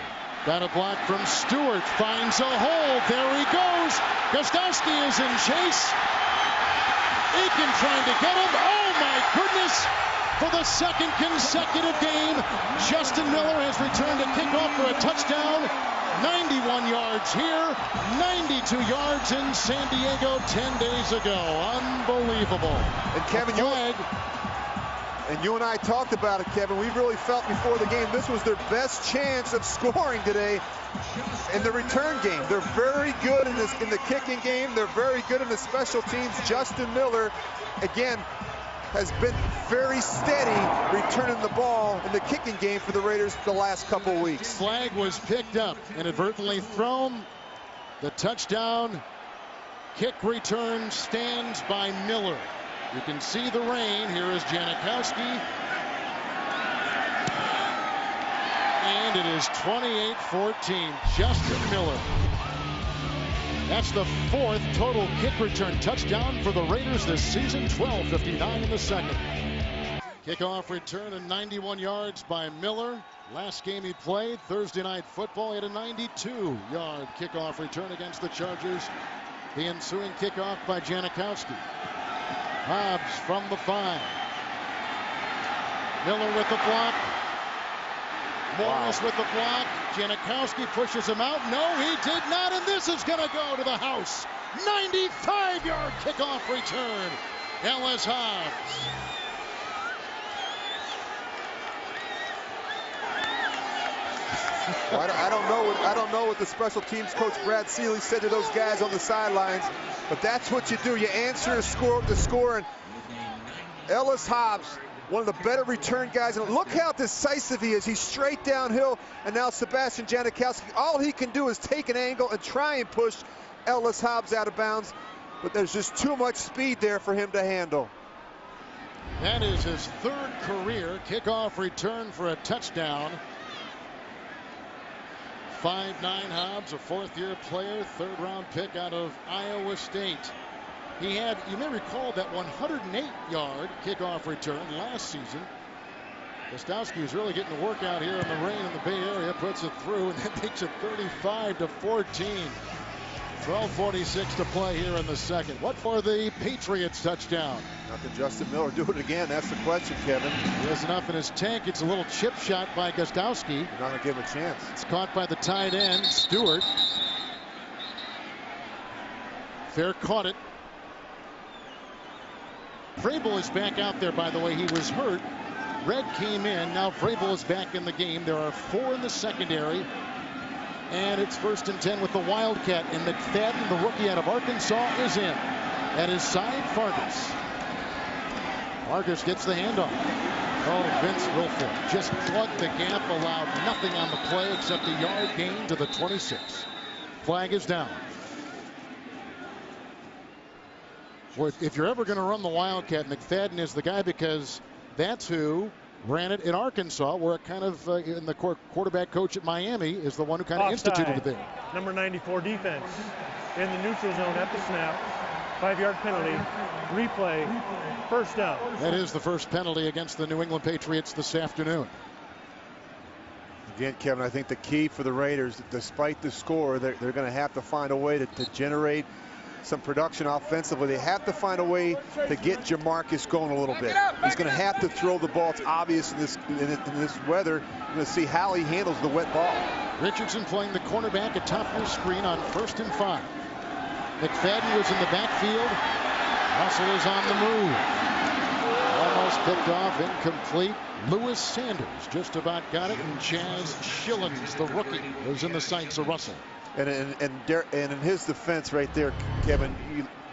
got a block from Stewart, finds a hole. There he goes. Gostowski is in chase. Aiken trying to get him. Oh my goodness! For the 2nd consecutive game, Justin Miller has returned a kickoff for a touchdown. 91 yards here, 92 yards in San Diego 10 days ago. Unbelievable.
And Kevin, you and I talked about it, Kevin. We really felt before the game this was their best chance of scoring today in the return game. They're very good in the kicking game. They're very good in the special teams. Justin Miller, again, has been very steady returning the ball in the kicking game for the Raiders the last couple of weeks.
Flag was picked up, inadvertently thrown. The touchdown kick return stands by Miller. You can see the rain. Here is Janikowski. And it is 28-14. Justin Miller. That's the 4th total kick return touchdown for the Raiders this season. 12:59 in the 2nd. Kickoff return of 91 yards by Miller. Last game he played, Thursday Night Football, he had a 92-yard kickoff return against the Chargers. The ensuing kickoff by Janikowski. Hobbs from the 5. Miller with the block. Morris with the block. Janikowski pushes him out. No, he did not, and this is going to go to the house. 95-yard kickoff return. Ellis Hobbs.
I don't know what the special teams coach Brad Seeley said to those guys on the sidelines, but that's what you do. You answer the score, and Ellis Hobbs, one of the better return guys. And look how decisive he is. He's straight downhill, and now Sebastian Janikowski, all he can do is take an angle and try and push. Ellis Hobbs out of bounds, but there's just too much speed there for him to handle.
That is his third career kickoff return for a touchdown. 5'9" Hobbs, a fourth-year player, third-round pick out of Iowa State. He had, you may recall, that 108-yard kickoff return last season. Gostowski was really getting to work out here in the rain in the Bay Area, puts it through, and that makes it 35-14. 12:46 to play here in the second. What for the Patriots touchdown?
Not the Justin Miller do it again. That's the question, Kevin.
He has enough in his tank. It's a little chip shot by Gostowski.
You're not going to give him a chance.
It's caught by the tight end, Stewart. Fair caught it. Vrabel is back out there, by the way. He was hurt. Red came in. Now Vrabel is back in the game. There are 4 in the secondary. And it's 1st and 10 with the Wildcat. And McFadden, the rookie out of Arkansas, is in. At his side, Fargas. Fargas gets the handoff. Oh, Vince Wilfork just plugged the gap, allowed nothing on the play except a yard gain to the 26. Flag is down. Well, if you're ever going to run the Wildcat, McFadden is the guy, because that's who ran it in Arkansas, where it kind of, in the quarterback coach at Miami is the one who kind of instituted it there.
Number 94 defense in the neutral zone at the snap. 5-yard penalty. Replay. First down.
That is the first penalty against the New England Patriots this afternoon.
Again, Kevin, I think the key for the Raiders, despite the score, they're going to have to find a way to generate some production offensively. They have to find a way to get Jamarcus going a little bit. He's going to have to throw the ball. It's obvious in this weather. We're going to see how he handles the wet ball.
Richardson playing the cornerback atop your screen on 1st and 5. McFadden was in the backfield. Russell is on the move. Almost picked off, incomplete. Lewis Sanders just about got it, and Chaz Schillens, the rookie, was in the sights of Russell.
And in his defense right there, Kevin,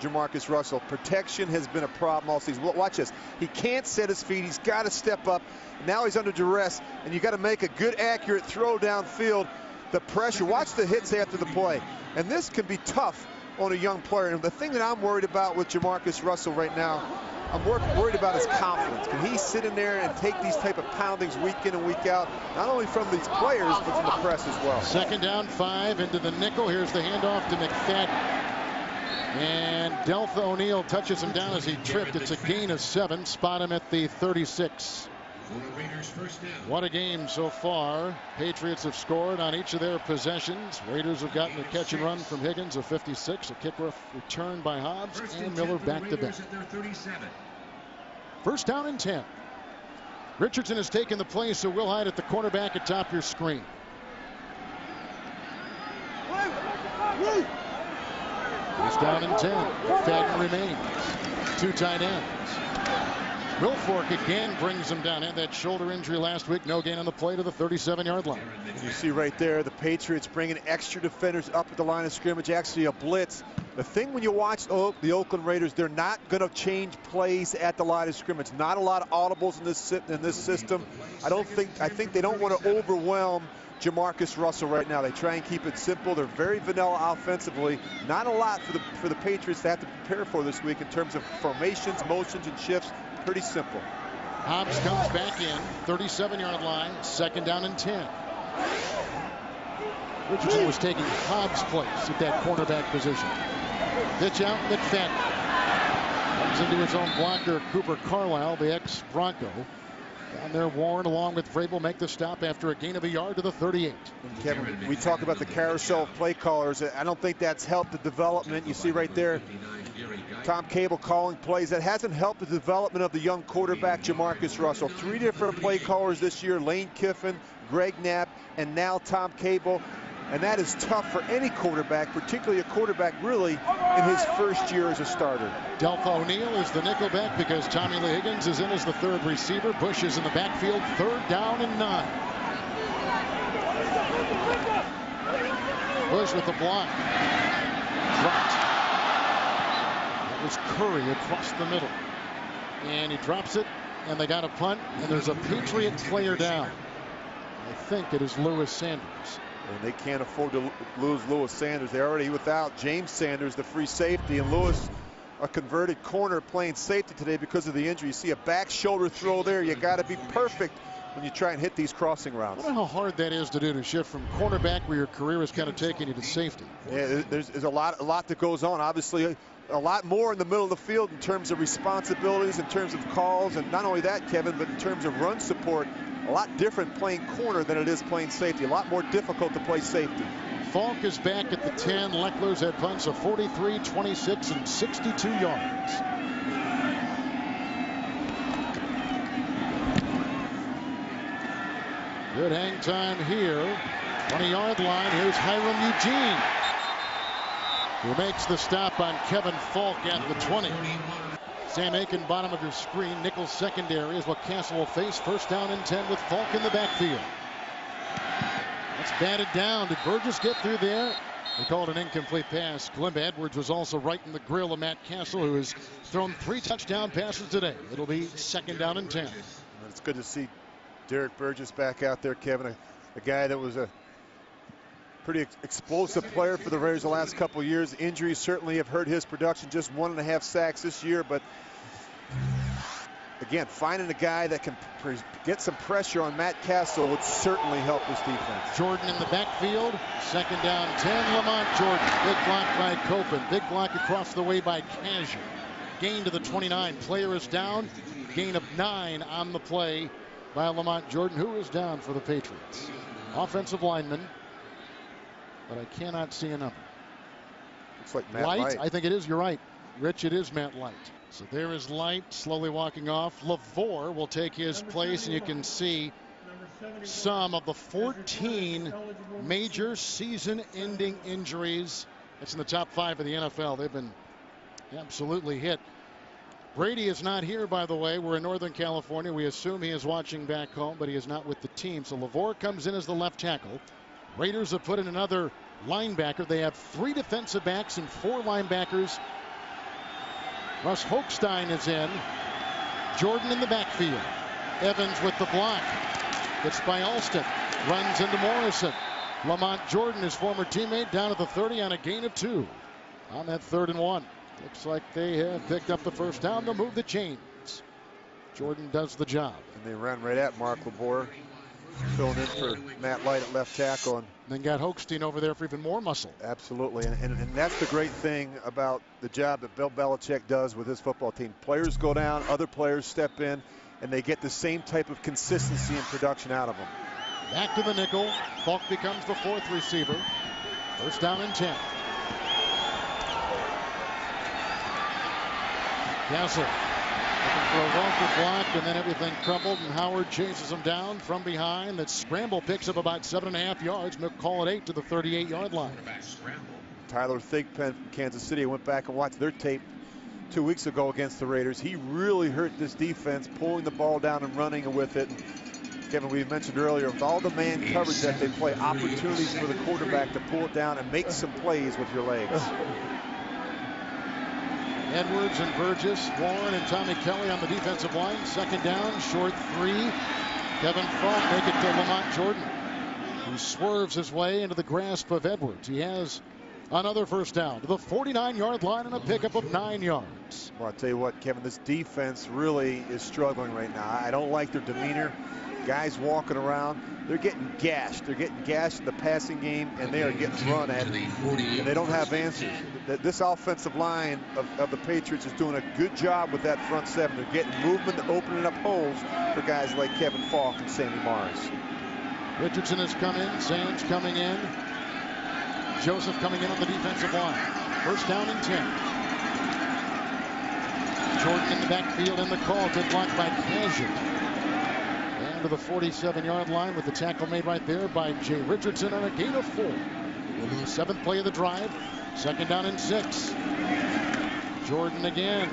Jamarcus Russell, protection has been a problem all season. Watch this. He can't set his feet. He's got to step up. Now he's under duress, and you got to make a good, accurate throw downfield. The pressure. Watch the hits after the play. And this can be tough on a young player. And the thing that I'm worried about with Jamarcus Russell right now, I'm worried about his confidence. Can he sit in there and take these type of poundings week in and week out, not only from these players, but from the press as well?
2nd down, 5 into the nickel. Here's the handoff to McFadden. And Deltha O'Neal touches him down as he tripped. It's a gain of 7. Spot him at the 36. What a game so far. Patriots have scored on each of their possessions. Raiders have gotten a catch and run from Higgins of 56, a kickoff return by Hobbs, and Miller back to back. 1st down and 10. Richardson has taken the play, so Will Hyde at the cornerback atop your screen. He's down in 10. Fadden remains. 2 tight ends. Wilfork again brings him down. Had that shoulder injury last week. No gain on the play to the 37-yard line.
You see right there, the Patriots bringing extra defenders up at the line of scrimmage. Actually a blitz. The thing when you watch the Oakland Raiders, they're not going to change plays at the line of scrimmage. Not a lot of audibles in this system. I think they don't want to overwhelm Jamarcus Russell right now. They try and keep it simple. They're very vanilla offensively. Not a lot for the Patriots to have to prepare for this week in terms of formations, motions, and shifts. Pretty simple.
Hobbs comes back in, 37-yard line, 2nd down and 10. Richardson was taking Hobbs' place at that cornerback position. Pitch out, McFadden. Comes into his own blocker, Cooper Carlisle, the ex-Bronco. Down there, Warren, along with Vrabel, make the stop after a gain of a yard to the 38.
Kevin, we talk about the carousel of play callers. I don't think that's helped the development. You see right there, Tom Cable calling plays. That hasn't helped the development of the young quarterback, Jamarcus Russell. 3 different play callers this year, Lane Kiffin, Greg Knapp, and now Tom Cable. And that is tough for any quarterback, particularly a quarterback really in his first year as a starter.
Deltha O'Neal is the nickelback because Tommy Lee Higgins is in as the 3rd receiver. Bush is in the backfield, 3rd down and 9. Bush with the block. Dropped. That was Curry across the middle. And he drops it, and they got a punt, and there's a Patriot player down. I think it is Lewis Sanders.
And they can't afford to lose Lewis Sanders. They're already without James Sanders, the free safety, and Lewis, a converted corner, playing safety today because of the injury. You see a back shoulder throw there. You got to be perfect when you try and hit these crossing routes.
I wonder how hard that is to do, to shift from cornerback, where your career is kind of taking you, to safety.
Yeah, there's a lot that goes on. Obviously, a lot more in the middle of the field in terms of responsibilities, in terms of calls, and not only that, Kevin, but in terms of run support. A lot different playing corner than it is playing safety. A lot more difficult to play safety.
Falk is back at the 10. Leckler's had punts of 43, 26, and 62 yards. Good hang time here. 20-yard line. Here's Hiram Eugene, who makes the stop on Kevin Falk at the 20. Sam Aiken, bottom of your screen. Nickel secondary is what Castle will face. First down and 10 with Falk in the backfield. That's batted down. Did Burgess get through there? They called an incomplete pass. Clem Edwards was also right in the grill of Matt Castle, who has thrown 3 touchdown passes today. It'll be second down and 10.
It's good to see Derek Burgess back out there, Kevin. A guy that was a pretty explosive player for the Raiders the last couple of years. Injuries certainly have hurt his production. Just 1.5 sacks this year, but again, finding a guy that can get some pressure on Matt Castle would certainly help this defense.
Jordan in the backfield. Second down 10. Lamont Jordan. Big block by Copen. Big block across the way by Kazir. Gain to the 29. Player is down. Gain of 9 on the play by Lamont Jordan, who is down for the Patriots. Offensive lineman, but I cannot see a number.
Looks like Matt Light.
I think it is. You're right, Rich. It is Matt Light. So there is Light slowly walking off. LaVore will take his place, and you can see some of the 14 major season-ending injuries. That's in the top 5 of the NFL. They've been absolutely hit. Brady is not here, by the way. We're in Northern California. We assume he is watching back home, but he is not with the team. So LaVore comes in as the left tackle. Raiders have put in another linebacker. They have 3 defensive backs and 4 linebackers. Russ Hochstein is in. Jordan in the backfield. Evans with the block. Gets by Alston. Runs into Morrison. Lamont Jordan, his former teammate, down at the 30 on a gain of 2. On that 3rd and 1. Looks like they have picked up the first down. They'll move the chains. Jordan does the job.
And they ran right at Mark LaVore, filling in for Matt Light at left tackle. And
then got Hochstein over there for even more muscle.
Absolutely. And that's the great thing about the job that Bill Belichick does with his football team. Players go down, other players step in, and they get the same type of consistency and production out of them.
Back to the nickel. Falk becomes the 4th receiver. First down and 10. Castle looking for a Walker block, and then everything crumbled, and Howard chases him down from behind. That scramble picks up about 7.5 yards. They'll call it 8 to the 38-yard line.
Tyler Thigpen from Kansas City. I went back and watched their tape 2 weeks ago against the Raiders. He really hurt this defense, pulling the ball down and running with it. And Kevin, we mentioned earlier, with all the man coverage that they play, opportunities for the quarterback to pull it down and make some plays with your legs.
Edwards and Burgess, Warren and Tommy Kelly on the defensive line. Second down, short 3. Kevin Falk make it to Lamont Jordan, who swerves his way into the grasp of Edwards. He has another first down to the 49-yard line and a pickup of 9 yards.
Well, I'll tell you what, Kevin, this defense really is struggling right now. I don't like their demeanor. Guys walking around, they're getting gashed. They're getting gashed in the passing game, and they are getting run at, and they don't have answers. This offensive line of the Patriots is doing a good job with that front 7. They're getting movement, they're opening up holes for guys like Kevin Falk and Sammy Morris.
Richardson has come in. Sands coming in. Joseph coming in on the defensive line. First down and 10. Jordan in the backfield in the call. Good block by Kazir. To the 47-yard line with the tackle made right there by Jay Richardson on a gain of 4. 7th play of the drive. Second down and 6. Jordan again.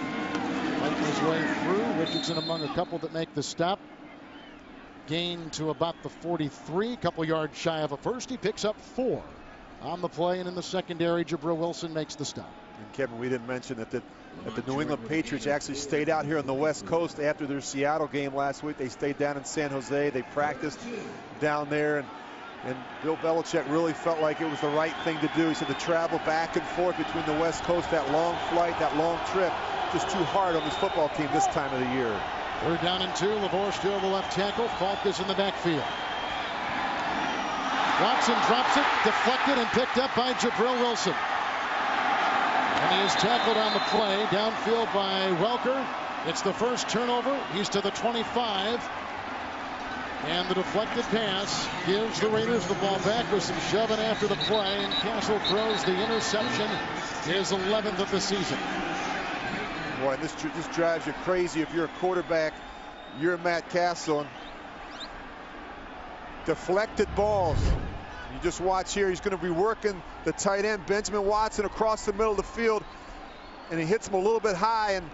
Fighting his way through. Richardson among a couple that make the stop. Gain to about the 43. Couple yards shy of a first. He picks up 4 on the play, and in the secondary, Jabril Wilson makes the stop.
And Kevin, we didn't mention that the New England Patriots actually stayed out here on the West Coast after their Seattle game last week. They stayed down in San Jose. They practiced down there, and And Bill Belichick really felt like it was the right thing to do. He said to travel back and forth between the West Coast, that long flight, that long trip, just too hard on this football team this time of the year.
3rd down and 2. LaVore still the left tackle. Falk is in the backfield. Watson drops it, deflected and picked up by Jabril Wilson. And he is tackled on the play, downfield by Welker. It's the first turnover. He's to the 25. And the deflected pass gives the Raiders the ball back with some shoving after the play. And Castle throws the interception, his 11th of the season.
Boy, this drives you crazy if you're a quarterback. You're Matt Castle. And deflected balls. You just watch here. He's going to be working the tight end, Benjamin Watson, across the middle of the field. And he hits him a little bit high. And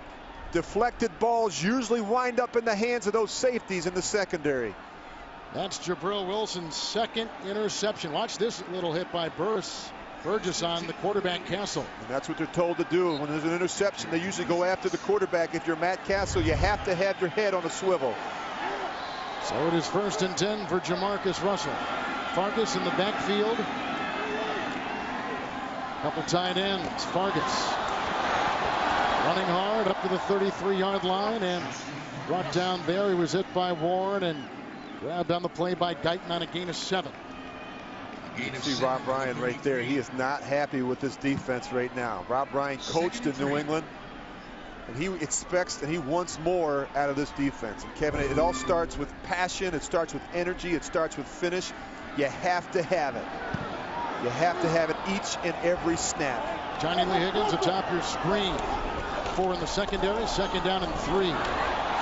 deflected balls usually wind up in the hands of those safeties in the secondary.
That's Jabril Wilson's 2nd interception. Watch this little hit by Burgess on the quarterback Castle.
And that's what they're told to do. When there's an interception, they usually go after the quarterback. If you're Matt Castle, you have to have your head on a swivel.
So it is 1st and 10 for Jamarcus Russell. Fargas in the backfield. Couple tight ends. Fargas running hard up to the 33-yard line and brought down there. He was hit by Warren and grabbed on the play by Guyton on a gain of 7.
You see Rob Ryan right there. He is not happy with this defense right now. Rob Ryan coached in New England, and he expects and he wants more out of this defense. And Kevin, it all starts with passion. It starts with energy. It starts with finish. You have to have it. You have to have it each and every snap.
Johnny Lee Higgins atop your screen. 4 in the secondary. 2nd down and 3.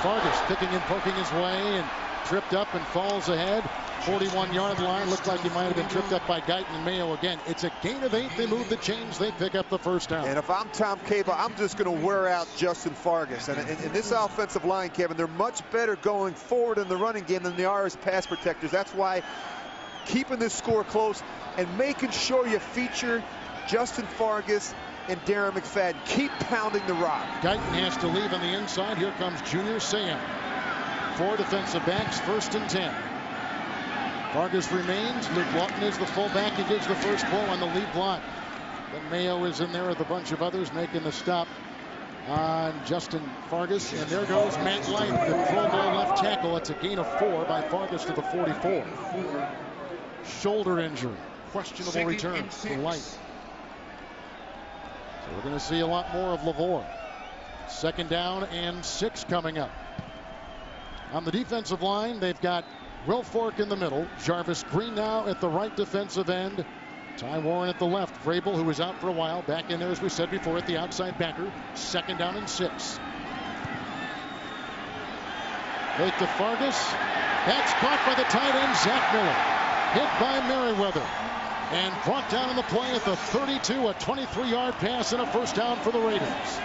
Fargas picking and poking his way and tripped up and falls ahead. 41-yard line. Looked like he might have been tripped up by Guyton and Mayo again. It's a gain of 8. They move the chains. They pick up the 1st down.
And if I'm Tom Cable, I'm just going to wear out Justin Fargas. And in this offensive line, Kevin, they're much better going forward in the running game than they are as pass protectors. That's why keeping this score close and making sure you feature Justin Fargas and Darren McFadden. Keep pounding the rock.
Guyton has to leave on the inside. Here comes Junior Sam. 4 defensive backs, 1st and 10. Fargas remains. Luke Walton is the fullback. He gives the first blow on the lead block. Then Mayo is in there with a bunch of others making the stop on Justin Fargas. And there goes Matt Light, the Pro Bowl left tackle. It's a gain of 4 by Fargas to the 44. Shoulder injury. Questionable return for Light. So we're going to see a lot more of LaVore. 2nd down and 6 coming up. On the defensive line, they've got Will Fork in the middle. Jarvis Green now at the right defensive end. Ty Warren at the left. Vrabel, who was out for a while, back in there, as we said before, at the outside backer. 2nd down and 6. Fake to Fargas. That's caught by the tight end, Zach Miller. Hit by Merriweather. And brought down in the play at the 32. A 23-yard pass and a 1st down for the Raiders.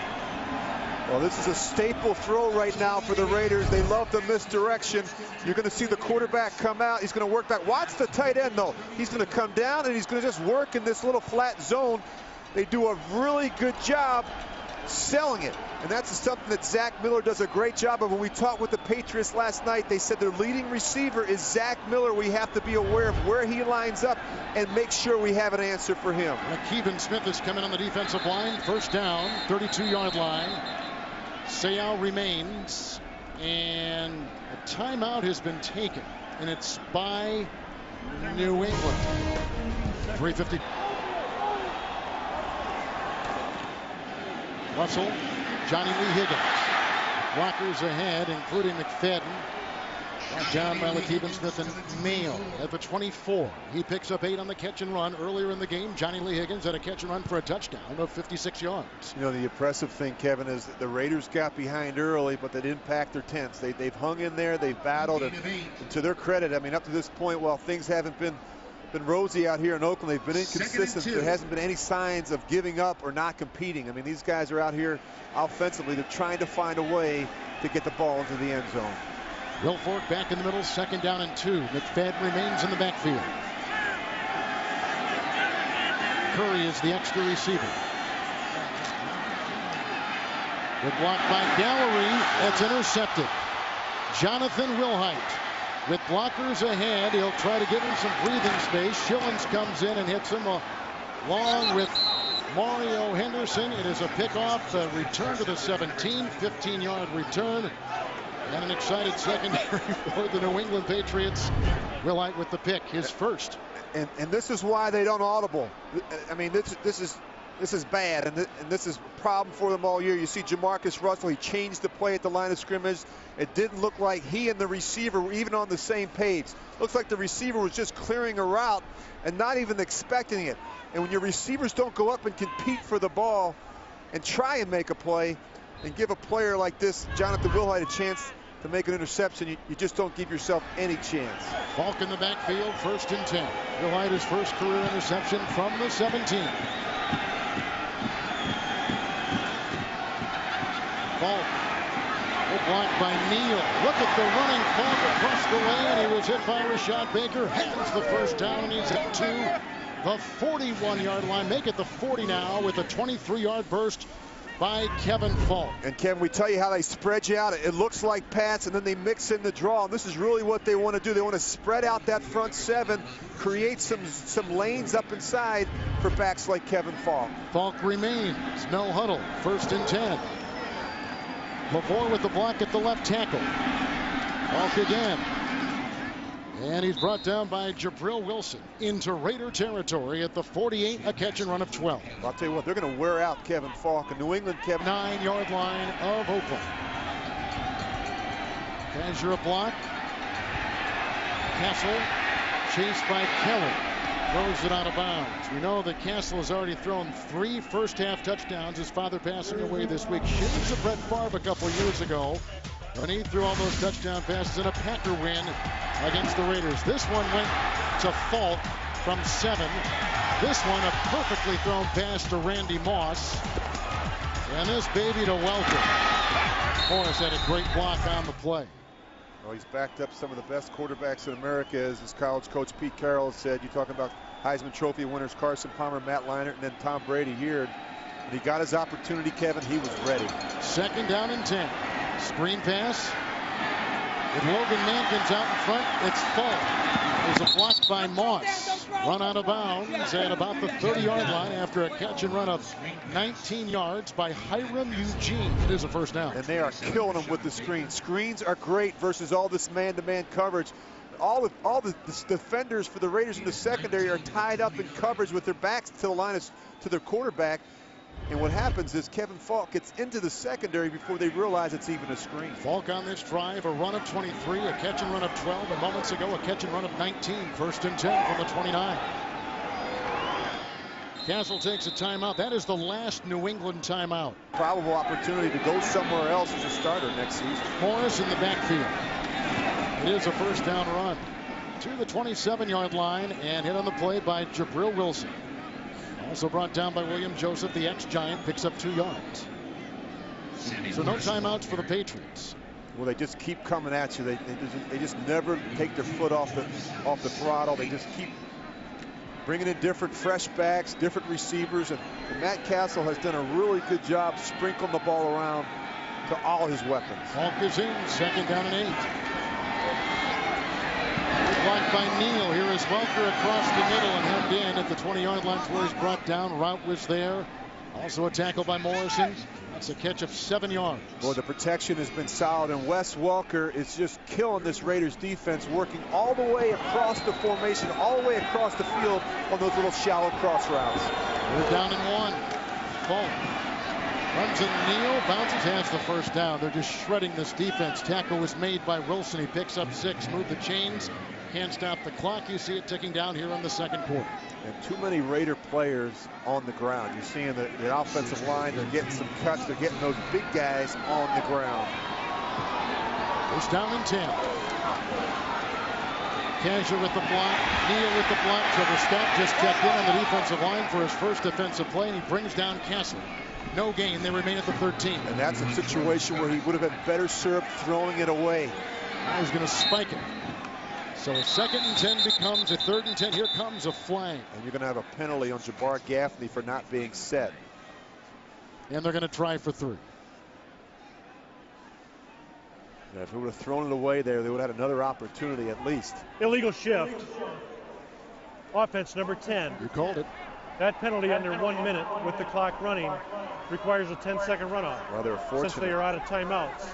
Well, this is a staple throw right now for the Raiders. They love the misdirection. You're going to see the quarterback come out. He's going to work back. Watch the tight end, though. He's going to come down, and he's going to just work in this little flat zone. They do a really good job selling it. And that's something that Zach Miller does a great job of. When we talked with the Patriots last night, they said their leading receiver is Zach Miller. We have to be aware of where he lines up and make sure we have an answer for him.
Keevan Smith is coming on the defensive line. 1st down, 32-yard line. Sayal remains, and a timeout has been taken, and it's by New England. 3:50. Russell, Johnny Lee Higgins. Blockers ahead, including McFadden. Down by Keevan Smith and Mayo at the 24. He picks up 8 on the catch and run. Earlier in the game, Johnny Lee Higgins had a catch and run for a touchdown of 56 yards.
You know, the impressive thing, Kevin, is that the Raiders got behind early, but they didn't pack their tents. They've hung in there, they've battled, and to their credit, I mean, up to this point, while things haven't been rosy out here in Oakland, they've been inconsistent. There hasn't been any signs of giving up or not competing. I mean, these guys are out here offensively. They're trying to find a way to get the ball into the end zone.
Will Fork back in the middle, 2nd down and 2. McFadden remains in the backfield. Curry is the extra receiver. Good block by Gallery. That's intercepted. Jonathan Wilhite with blockers ahead. He'll try to give him some breathing space. Schillens comes in and hits him along with Mario Henderson. It is a pickoff, a return to the 17, 15-yard return. And an excited secondary for the New England Patriots. Will Hite with the pick, his first.
And this is why they don't audible. I mean, this is bad, and this is a problem for them all year. You see Jamarcus Russell, he changed the play at the line of scrimmage. It didn't look like he and the receiver were even on the same page. Looks like the receiver was just clearing a route and not even expecting it. And when your receivers don't go up and compete for the ball and try and make a play and give a player like this, Jonathan Will Hite, a chance to make an interception, you just don't give yourself any chance.
Falk in the backfield, 1st and 10. Will Hite, his first career interception from the 17. Falk, blocked by Neal. Look at the running Falk across the lane. He was hit by Rashad Baker. Hands the first down, and he's at the 41-yard line. Make it the 40 now with a 23-yard burst by Kevin Falk.
And Kevin, we tell you how they spread you out. It looks like Pats, and then they mix in the draw. And this is really what they want to do. They want to spread out that front 7, create some lanes up inside for backs like Kevin Falk.
Falk remains. No huddle. 1st and 10. LaVoie with the block at the left tackle. Falk again. And he's brought down by Jabril Wilson into Raider territory at the 48, a catch and run of 12.
I'll tell you what, they're going to wear out Kevin Falk. In New England, Kevin.
9-yard line of Oakland. Measure a block. Castle chased by Kelly. Throws it out of bounds. We know that Castle has already thrown 3 first-half touchdowns. His father passing away this week. Shades of Brett Favre a couple years ago when he threw all those touchdown passes in a Packer win against the Raiders. This one went to Falk from 7. This one a perfectly thrown pass to Randy Moss. And this baby to Welker. Morris had a great block on the play.
Well, he's backed up some of the best quarterbacks in America, as his college coach Pete Carroll said. You're talking about Heisman Trophy winners Carson Palmer, Matt Leinart, and then Tom Brady here. And he got his opportunity, Kevin. He was ready. 2nd
down and 10. Screen pass. With Logan Mankins out in front, it's Falk. There's a block by Moss. Run out of bounds at about the 30-yard line after a catch and run of 19 yards by Hiram Eugene. It is a first down.
And they are killing them with the screens. Screens are great versus all this man-to-man coverage. All the defenders for the Raiders in the secondary are tied up in coverage with their backs to the line to their quarterback. And what happens is Kevin Falk gets into the secondary before they realize it's even a screen.
Falk on this drive, a run of 23, a catch and run of 12, and moments ago a catch and run of 19. 1st and 10 from the 29. Castle takes a timeout. That is the last New England timeout.
Probable opportunity to go somewhere else as a starter next season.
Morris in the backfield. It is a first down run to the 27-yard line and hit on the play by Jabril Wilson. Also brought down by William Joseph, the ex-Giant, picks up 2 yards. So no timeouts for the Patriots.
Well, they just keep coming at you. They just never take their foot off the throttle. They just keep bringing in different fresh backs, different receivers, and Matt Castle has done a really good job sprinkling the ball around to all his weapons.
Falk is in, 2nd down and 8. Blocked by Neal. Here is Welker across the middle and hemmed in at the 20-yard line where he's brought down. Route was there. Also a tackle by Morrison. That's a catch of 7 yards.
Boy, the protection has been solid, and Wes Welker is just killing this Raiders defense, working all the way across the formation, all the way across the field on those little shallow cross routes.
We're down in 1. Falk runs in Neal, bounces, has the first down. They're just shredding this defense. Tackle was made by Wilson. He picks up 6. Move the chains. Can't stop the clock. You see it ticking down here in the 2nd quarter.
And too many Raider players on the ground. You're seeing the offensive line. They're getting some cuts. They're getting those big guys on the ground.
First down and 10. Kaiser with the block. Neal with the block. Trevor Scott just checked in on the defensive line for his first defensive play, and he brings down Castle. No gain. They remain at the 13.
And that's a situation where he would have been better served throwing it away.
Now he's going to spike it. So a 2nd and 10 becomes a 3rd and 10. Here comes a flag.
And you're going to have a penalty on Jabbar Gaffney for not being set.
And they're going to try for 3.
Yeah, if we would have thrown it away there, they would have had another opportunity at least.
Illegal shift. Offense number 10.
You called it.
That penalty under 1 minute with the clock running requires a 10-second runoff.
Well, they're fortunate.
Since they are out of timeouts.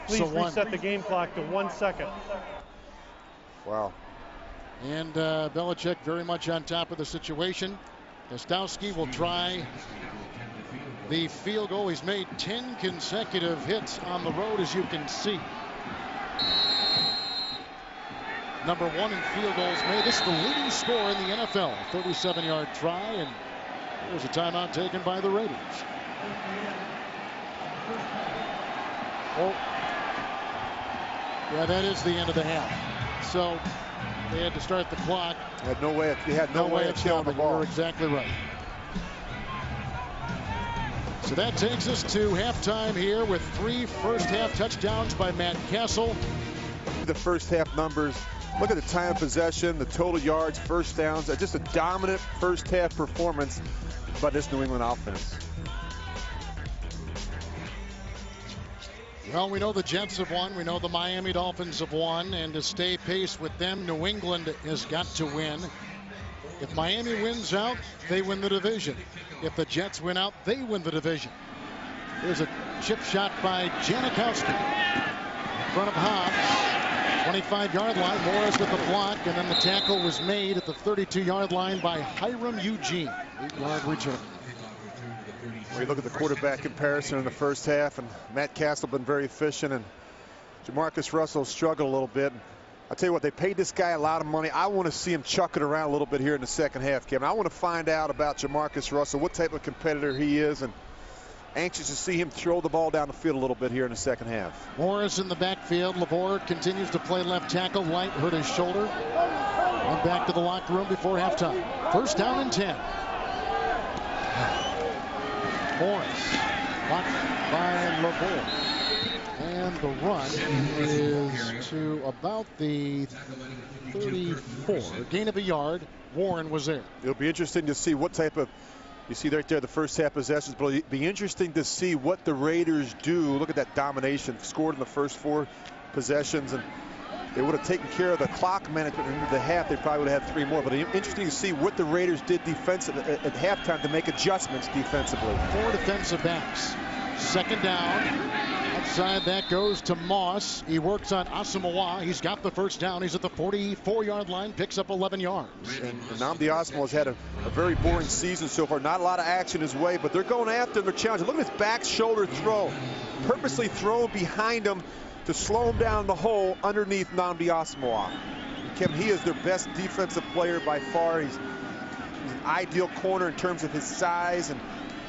Please reset the game clock to 1 second.
Wow.
And Belichick very much on top of the situation. Gostowski will try the field goal. He's made 10 consecutive hits on the road, as you can see. Number 1 in field goals made. This is the leading scorer in the NFL. 37-yard try, and there's a timeout taken by the Raiders. Oh, yeah, that is the end of the half. So they had to start the clock.
They had no way of killing the ball.
You're exactly right. So that takes us to halftime here with 3 first-half touchdowns by Matt Castle.
The first-half numbers. Look at the time of possession, the total yards, first downs. Just a dominant first-half performance by this New England offense.
Well, we know the Jets have won. We know the Miami Dolphins have won. And to stay pace with them, New England has got to win. If Miami wins out, they win the division. If the Jets win out, they win the division. Here's a chip shot by Janikowski in front of Hobbs. 25-yard line. Morris with the block, and then the tackle was made at the 32-yard line by Hiram Eugene. 8-yard return.
We look at the quarterback comparison in the first half, and Matt Castle been very efficient, and Jamarcus Russell struggled a little bit. I'll tell you what, they paid this guy a lot of money. I want to see him chuck it around a little bit here in the second half, Kevin. I want to find out about Jamarcus Russell, what type of competitor he is, and anxious to see him throw the ball down the field a little bit here in the second half.
Morris in the backfield. LaVore continues to play left tackle. Light hurt his shoulder. And back to the locker room before halftime. First down and 10. Morris blocked by LaVore. And the run is to about the 34. Gain of a yard. Warren was there.
It'll be interesting to see what type of, you see right there the first half possessions, but it'll be interesting to see what the Raiders do. Look at that domination. Scored in the first 4 possessions, and they would have taken care of the clock management into the half. They probably would have had 3 more. But interesting to see what the Raiders did defensively at halftime to make adjustments defensively.
4 defensive backs. Second down. Outside that goes to Moss. He works on Asamoah. He's got the first down. He's at the 44-yard line. Picks up 11 yards.
And Nnamdi Asamoah has had a very boring season so far. Not a lot of action his way, but they're going after him. They're challenging. Look at his back shoulder throw. Purposely thrown behind him to slow him down the hole underneath Nnamdi Asamoah. Kevin, he is their best defensive player by far. He's an ideal corner in terms of his size and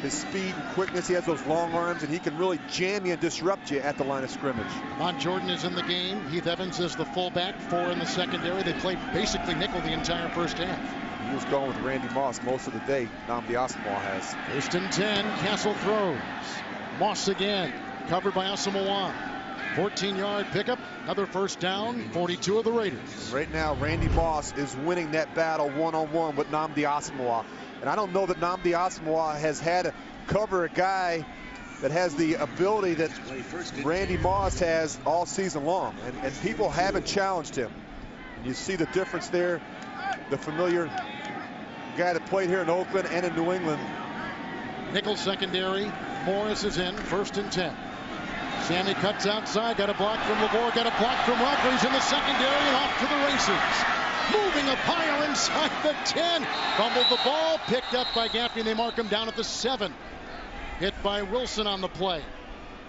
his speed and quickness. He has those long arms, and he can really jam you and disrupt you at the line of scrimmage.
Mont Jordan is in the game. Heath Evans is the fullback. 4 in the secondary. They played basically nickel the entire first half.
He was going with Randy Moss most of the day. Nnamdi Asamoah has.
First and 10. Castle throws. Moss again. Covered by Asamoah. 14-yard pickup. Another first down. 42 of the Raiders.
Right now, Randy Moss is winning that battle one-on-one with Nnamdi Asamoah. And I don't know that Nnamdi Asamoah has had to cover a guy that has the ability that Randy Moss has all season long. And people haven't challenged him. And you see the difference there. The familiar guy that played here in Oakland and in New England.
Nickel secondary. Morris is in. First and 10. Sammy cuts outside. Got a block from LaVore. Got a block from Rocker. He's in the secondary and off to the races. Moving a pile inside the 10. Fumbled the ball. Picked up by Gaffney. They mark him down at the 7. Hit by Wilson on the play.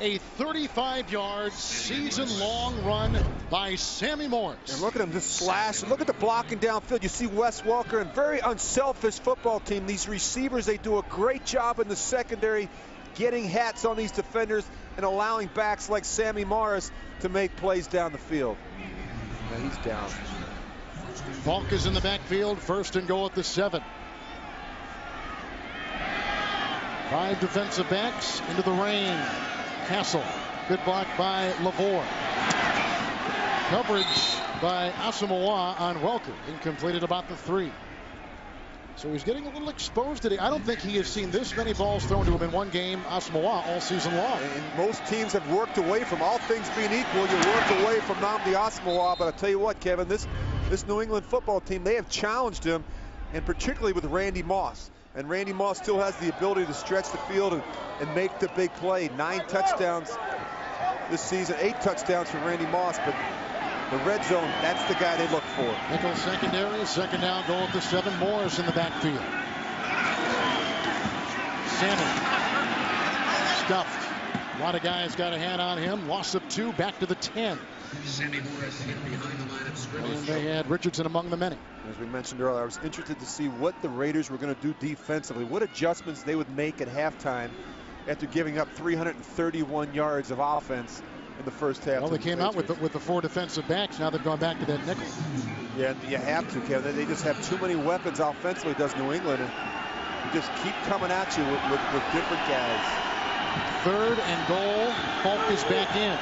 A 35-yard season-long run by Sammy Morris.
And look at him just slash. Look at the blocking downfield. You see Wes Welker, and very unselfish football team. These receivers, they do a great job in the secondary getting hats on these defenders and allowing backs like Sammy Morris to make plays down the field. Now he's down.
Falk is in the backfield. First and goal at the 7. 5 defensive backs into the rain. Castle. Good block by LaVore. Coverage by Asamoah on Welker. Incomplete at about the 3. So he's getting a little exposed today. I don't think he has seen this many balls thrown to him in one game, Asamoah, all season long.
And most teams have worked away from, all things being equal, you work away from Nnamdi Asamoah. But I tell you what, Kevin, this New England football team, they have challenged him, and particularly with Randy Moss. And Randy Moss still has the ability to stretch the field and make the big play. 9 touchdowns this season, 8 touchdowns for Randy Moss, but the red zone, that's the guy they look for.
Nickel secondary, second down, goal at the 7. Morris in the backfield. Salmon stuffed. A lot of guys got a hand on him. Loss of 2, back to the 10. And they had Richardson among the many.
As we mentioned earlier, I was interested to see what the Raiders were going to do defensively, what adjustments they would make at halftime after giving up 331 yards of offense in the first half.
Well, they came out with the 4 defensive backs. Now they've gone back to that nickel.
Yeah, you have to, Kevin. They just have too many weapons offensively, does New England. And you just keep coming at you with different guys.
3rd and goal. Falk is back in.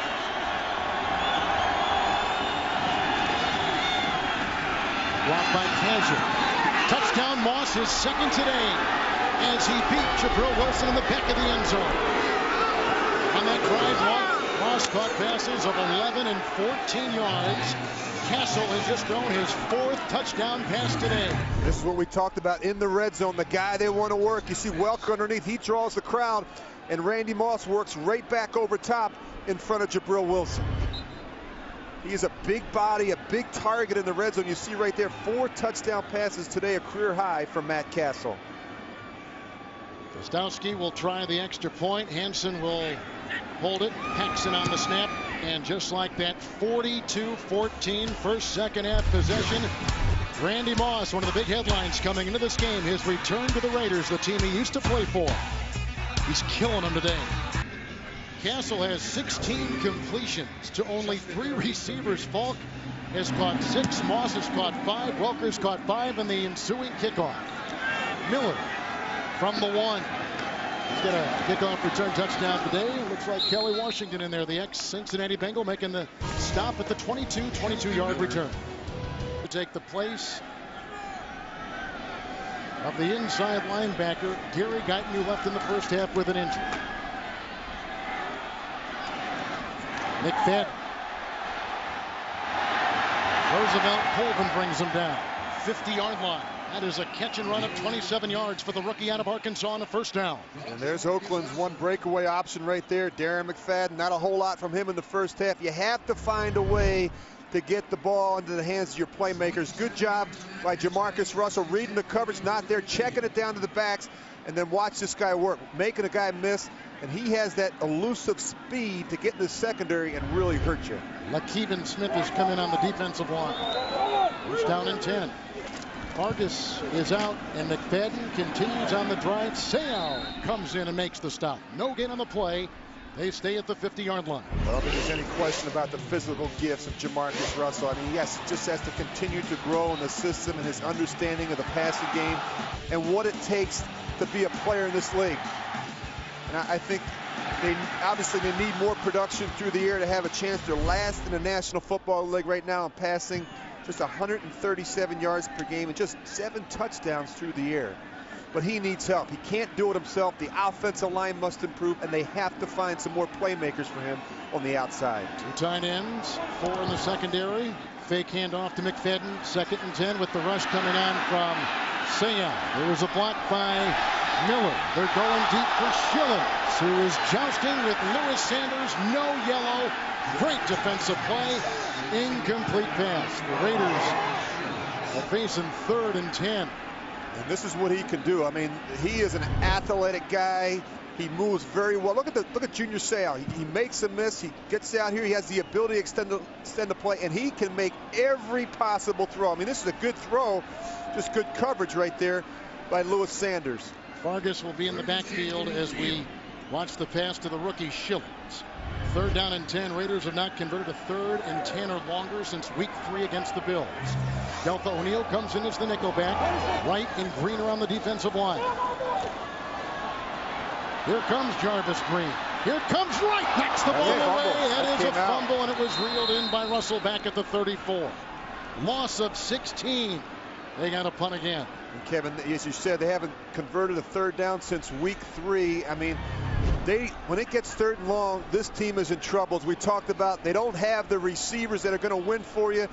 Blocked by Kazir. Touchdown, Moss, his 2nd today, as he beat Jabril Wilson in the back of the end zone. On that drive, Moss caught passes of 11 and 14 yards. Castle has just thrown his 4th touchdown pass today.
This is what we talked about in the red zone, the guy they want to work. You see Welker underneath, he draws the crowd, and Randy Moss works right back over top in front of Jabril Wilson. He is a big body, a big target in the red zone. You see right there, 4 touchdown passes today, a career high from Matt Castle.
Gostowski will try the extra point. Hansen will hold it. Paxson on the snap. And just like that, 42-14, first, second half possession. Randy Moss, one of the big headlines coming into this game. His return to the Raiders, the team he used to play for. He's killing them today. Castle has 16 completions to only 3 receivers. Falk has caught 6. Moss has caught 5. Welker's caught 5 in the ensuing kickoff. Miller from the 1. He's got a kickoff return touchdown today. It looks like Kelly Washington in there, the ex-Cincinnati Bengal, making the stop at the 22-yard return. To take the place of the inside linebacker, Gary Guyton, who left in the first half with an injury. McFadden. Roosevelt Colvin brings him down. 50-yard line. That is a catch and run of 27 yards for the rookie out of Arkansas on a first down.
And there's Oakland's one breakaway option right there. Darren McFadden, not a whole lot from him in the first half. You have to find a way to get the ball into the hands of your playmakers. Good job by Jamarcus Russell reading the coverage, not there, checking it down to the backs, and then watch this guy work, making a guy miss. And he has that elusive speed to get in the secondary and really hurt you.
Lakeven Smith has come in on the defensive line. First down and 10. Vargas is out, and McFadden continues on the drive. Sayal comes in and makes the stop. No gain on the play. They stay at the 50-yard line.
I don't think there's any question about the physical gifts of Jamarcus Russell. I mean, yes, he just has to continue to grow in the system and his understanding of the passing game and what it takes to be a player in this league. And I think obviously they need more production through the air to have a chance to last in the National Football League right now in passing. Just 137 yards per game and just 7 touchdowns through the air. But he needs help. He can't do it himself. The offensive line must improve, and they have to find some more playmakers for him on the outside.
2 tight ends, 4 in the secondary. Fake handoff to McFadden. 2nd and 10 with the rush coming on from Sayal. There was a block by Miller. They're going deep for Schillens, who is jousting with Lewis Sanders. No yellow. Great defensive play. Incomplete pass. The Raiders are facing 3rd and 10.
And this is what he can do. I mean, he is an athletic guy. He moves very well. Look at Junior Sayal. He makes a miss. He gets out here. He has the ability to extend the play, and he can make every possible throw. I mean, this is a good throw. Just good coverage right there by Lewis Sanders.
Vargas will be in the backfield as we watch the pass to the rookie Schillens. 3rd down and 10. Raiders have not converted a 3rd and 10 or longer since week 3 against the Bills. Deltha O'Neal comes in as the nickelback. Wright and Green are on the defensive line. Here comes Jarvis Green. Here comes Wright. Knocks the ball away. That is a fumble, and it was reeled in by Russell back at the 34. Loss of 16. They got a punt again.
And Kevin, as you said, they haven't converted a third down since week 3. I mean, when it gets third and long, this team is in trouble. As we talked about, they don't have the receivers that are going to win for you.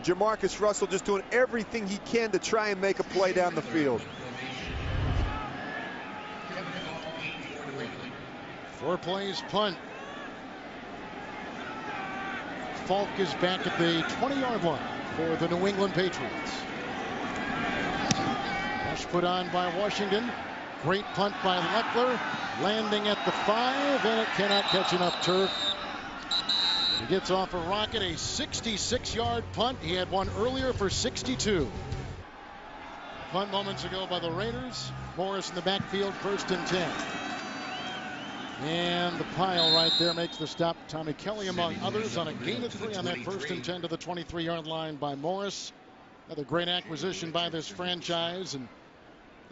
Jamarcus Russell just doing everything he can to try and make a play down the field.
4 plays, punt. Falk is back at the 20-yard line for the New England Patriots. Rush put on by Washington. Great punt by Leckler. Landing at the 5, and it cannot catch enough turf. He gets off a rocket, a 66-yard punt. He had one earlier for 62. Punt moments ago by the Raiders. Morris in the backfield, 1st and 10. And the pile right there makes the stop. Tommy Kelly among others on a gain of 3 on that 1st and 10 to the 23-yard line by Morris. Another great acquisition by this franchise. And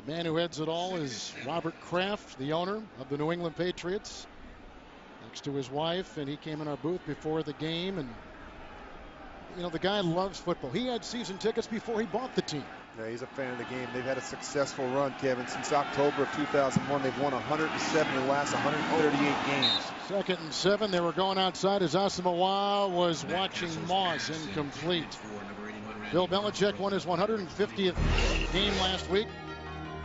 the man who heads it all is Robert Kraft, the owner of the New England Patriots, next to his wife. And he came in our booth before the game. And, you know, the guy loves football. He had season tickets before he bought the team.
Yeah, he's a fan of the game. They've had a successful run, Kevin. Since October of 2001, they've won 107 of the last 138 games.
2nd and 7. They were going outside as Asamoah was watching Moss, incomplete. Bill Belichick won his 150th game last week.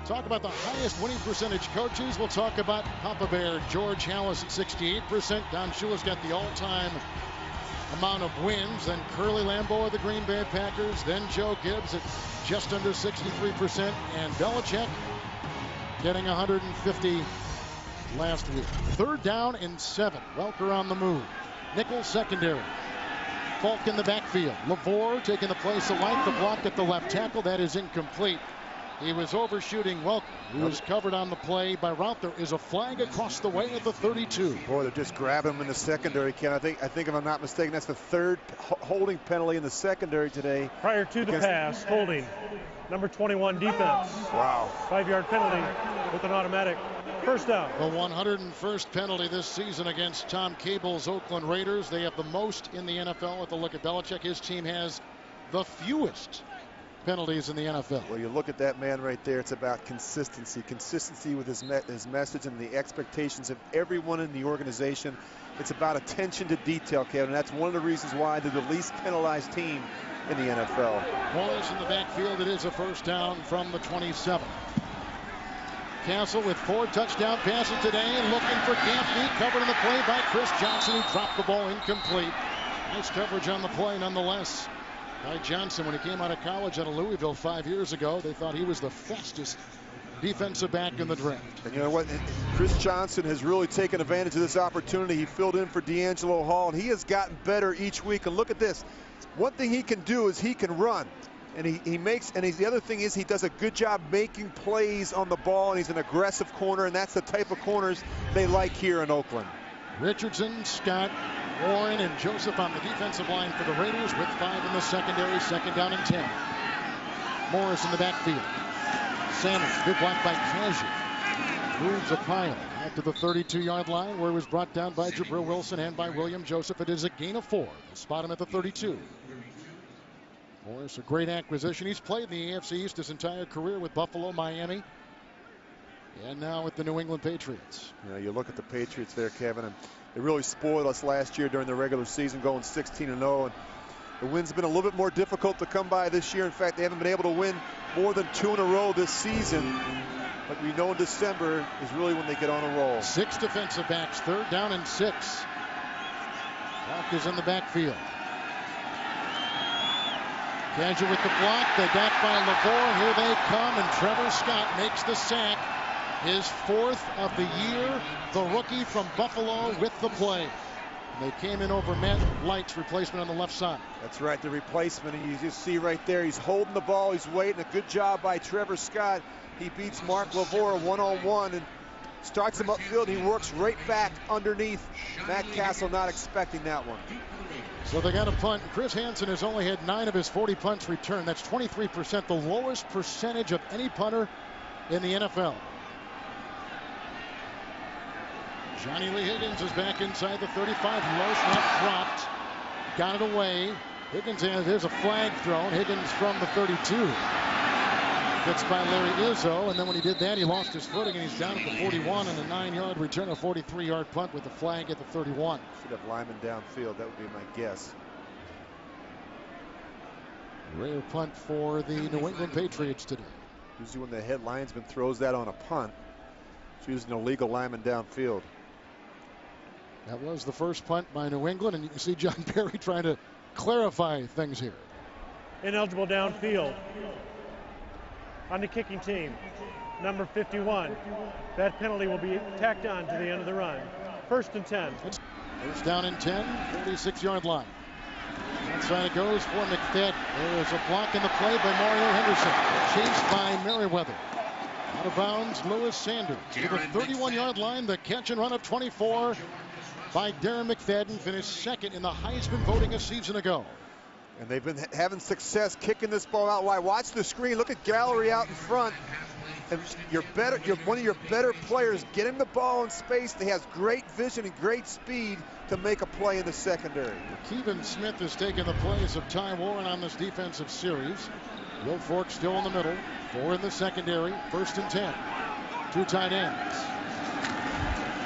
Talk about the highest winning percentage coaches. We'll talk about Papa Bear George Halas at 68%. Don Shula's got the all-time amount of wins. Then Curly Lambeau of the Green Bay Packers. Then Joe Gibbs at just under 63%. And Belichick getting 150 last week. 3rd down and 7. Welker on the move. Nickel secondary. Falk in the backfield. LaVore taking the place of Light. The block at the left tackle. That is incomplete. He was overshooting Welker, who was covered on the play by Rout. There is a flag across the way at the 32.
Boy, they're just grabbing him in the secondary, Ken. I think if I'm not mistaken, that's the 3rd holding penalty in the secondary today.
Prior to the pass, holding. Number 21 defense.
Wow.
5-yard penalty with an automatic 1st down.
The 101st penalty this season against Tom Cable's Oakland Raiders. They have the most in the NFL. With a look at Belichick, his team has the fewest penalties in the NFL.
Well, you look at that man right there. It's about consistency with his message and the expectations of everyone in the organization. It's about attention to detail, Kevin. And that's one of the reasons why they're the least penalized team in the NFL.
Morris in the backfield. It is a 1st down from the 27. Castle with 4 touchdown passes today, looking for Gaffney. Covered in the play by Chris Johnson, who dropped the ball incomplete. Nice coverage on the play nonetheless by Johnson. When he came out of college out of Louisville 5 years ago, they thought he was the fastest defensive back in the draft.
And you know what? Chris Johnson has really taken advantage of this opportunity. He filled in for D'Angelo Hall, and he has gotten better each week. And look at this. One thing he can do is he can run. And the other thing is he does a good job making plays on the ball, and he's an aggressive corner, and that's the type of corners they like here in Oakland.
Richardson, Scott, Warren, and Joseph on the defensive line for the Raiders with 5 in the secondary. 2nd down and 10. Morris in the backfield. Sanders, good block by Cassidy. Moves a pile out to the 32-yard line, where he was brought down by Jabril Wilson and by William Joseph. It is a gain of 4. We'll spot him at the 32. Morris, a great acquisition. He's played in the AFC East his entire career with Buffalo, Miami, and now with the New England Patriots.
You know, you look at the Patriots there, Kevin, and they really spoiled us last year during the regular season, going 16-0. And the win's been a little bit more difficult to come by this year. In fact, they haven't been able to win more than 2 in a row this season. But we know in December is really when they get on a roll.
6 defensive backs, 3rd down and 6. Falk is in the backfield. Casual with the block. They got by LaVore. Here they come, and Trevor Scott makes the sack. His 4th of the year. The rookie from Buffalo with the play. And they came in over Matt Light's replacement on the left side.
That's right, the replacement. And you just see right there, he's holding the ball. He's waiting. A good job by Trevor Scott. He beats Mark LaVore one-on-one and starts him upfield. He works right back underneath. Matt Castle not expecting that one.
So they got a punt. Chris Hansen has only had 9 of his 40 punts returned. That's 23%, the lowest percentage of any punter in the NFL. Johnny Lee Higgins is back inside the 35. Low snap dropped. Got it away. Higgins, there's a flag thrown. Higgins from the 32. Gets by Larry Izzo, and then when he did that, he lost his footing, and he's down at the 41 on a 9-yard return, a 43-yard punt with the flag at the 31.
Should have linemen downfield. That would be my guess.
Rare punt for the New England Patriots today.
Usually when the head linesman throws that on a punt, it's using a legal lineman downfield.
That was the first punt by New England, and you can see John Perry trying to clarify things here.
Ineligible downfield on the kicking team, number 51. That penalty will be tacked on to the end of the run. 1st and 10.
First down and 10, 46-yard line. Outside it goes for McFadden. There is a block in the play by Mario Henderson. Chased by Merriweather. Out of bounds, Lewis Sanders. To the 31-yard line, the catch and run of 24 by Darren McFadden. Finished second in the Heisman voting a season ago.
And they've been having success kicking this ball out wide. Watch the screen. Look at Gallery out in front. And you're one of your better players getting the ball in space. He has great vision and great speed to make a play in the secondary.
Keevan Smith has taken the place of Ty Warren on this defensive series. Will Fork still in the middle. 4 in the secondary. 1st and 10. 2 tight ends.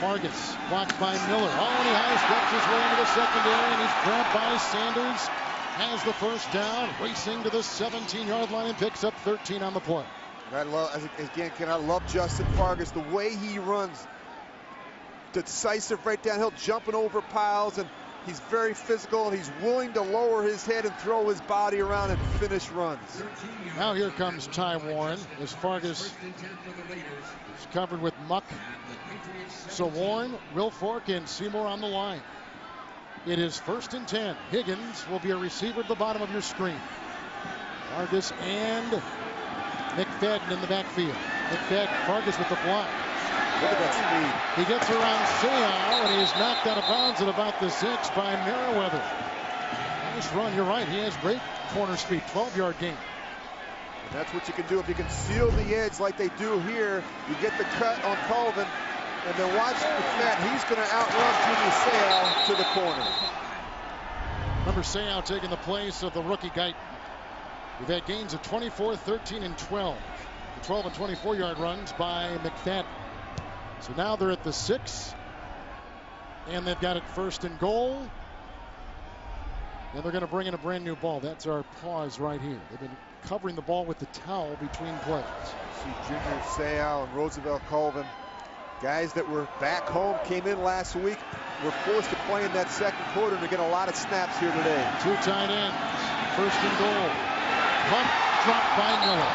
Vargas blocked by Miller. Oh, and he high-steps his way into the secondary, and he's grabbed by Sanders. Has the first down, racing to the 17-yard line, and picks up 13 on the play.
And I love Justin Vargas, the way he runs. Decisive right downhill, jumping over piles, and he's very physical, and he's willing to lower his head and throw his body around and finish runs.
Now here comes Ty Warren as Vargas is covered with muck. So Warren, Will Fork, and Seymour on the line. It is 1st and 10. Higgins will be a receiver at the bottom of your screen. Vargas and McFadden in the backfield. McFadden, Vargas with the block.
Look at that speed.
He gets around Seau, and he's knocked out of bounds at about the 6 by Merriweather. Nice run. You're right. He has great corner speed. 12-yard gain.
And that's what you can do if you can seal the edge like they do here. You get the cut on Colvin, and then watch McFadden. He's going to outrun Junior Seau to the corner.
Remember Seau taking the place of the rookie Guyton. We've had gains of 24, 13, and 12. The 12 and 24-yard runs by McFadden. So now they're at the 6, and they've got it 1st and goal. And they're going to bring in a brand new ball. That's our pause right here. They've been covering the ball with the towel between plays.
See Junior Seau and Roosevelt Colvin, guys that were back home, came in last week, were forced to play in that second quarter, and they're getting a lot of snaps here today.
2 tight ends, 1st and goal. Punt dropped by Miller.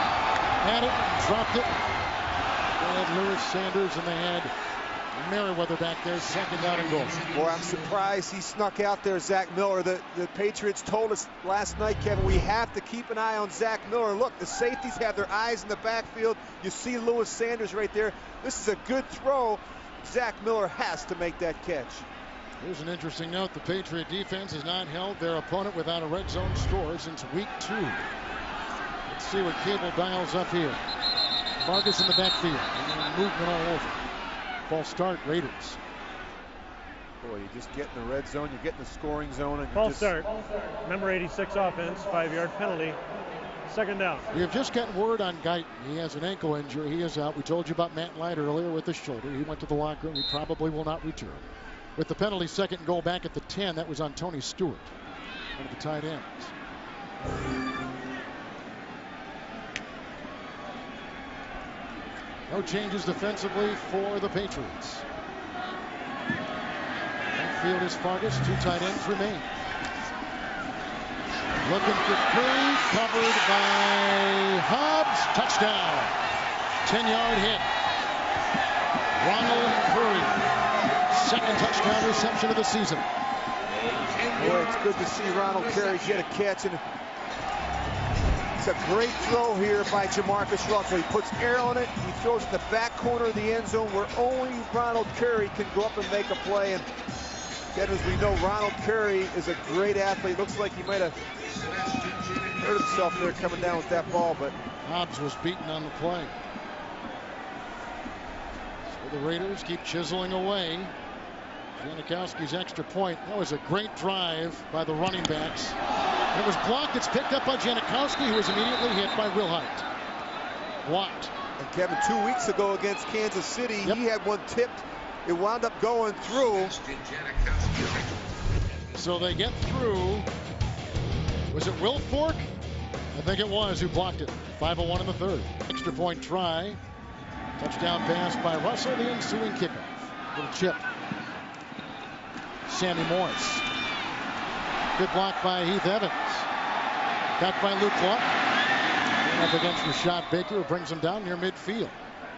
Had it, dropped it. They had Lewis Sanders, and they had Merriweather back there, 2nd down and goal.
Boy, I'm surprised he snuck out there, Zach Miller. The Patriots told us last night, Kevin, we have to keep an eye on Zach Miller. Look, the safeties have their eyes in the backfield. You see Lewis Sanders right there. This is a good throw. Zach Miller has to make that catch.
Here's an interesting note. The Patriot defense has not held their opponent without a red zone score since week 2. Let's see what Cable dials up here. Vargas in the backfield. Movement all over. False start, Raiders.
Boy, you just get in the red zone, you get in the scoring zone, and
false start. Number 86 offense, 5-yard penalty. 2nd down.
We have just gotten word on Guyton. He has an ankle injury. He is out. We told you about Matt Light earlier with the shoulder. He went to the locker room. He probably will not return. With the penalty, 2nd and goal back at the 10. That was on Tony Stewart, one of the tight ends. No changes defensively for the Patriots. Backfield is Vargas. 2 tight ends remain. Looking for Curry, covered by Hobbs. Touchdown. 10-yard hit. Ronald Curry. 2nd touchdown reception of the season.
Boy, it's good to see Ronald Curry get a catch. And it's a great throw here by Jamarcus Russell. He puts air on it. He throws it in the back corner of the end zone where only Ronald Curry can go up and make a play. And as we know, Ronald Curry is a great athlete. Looks like he might have hurt himself there coming down with that ball, but
Hobbs was beaten on the play. So the Raiders keep chiseling away. Janikowski's extra point. That was a great drive by the running backs. It was blocked. It's picked up by Janikowski, who was immediately hit by Wilhite. blocked.
And Kevin, 2 weeks ago against Kansas City,
Yep.
he had one tipped. It wound up going through.
So they get through. Was it Will Fork? I think it was who blocked it. 5:01 in the third. Extra point try. Touchdown pass by Russell. The ensuing kickoff. Little chip. Sammy Morris. Good block by Heath Evans. Got by Luke Clark. Up against Rashad Baker, who brings him down near midfield.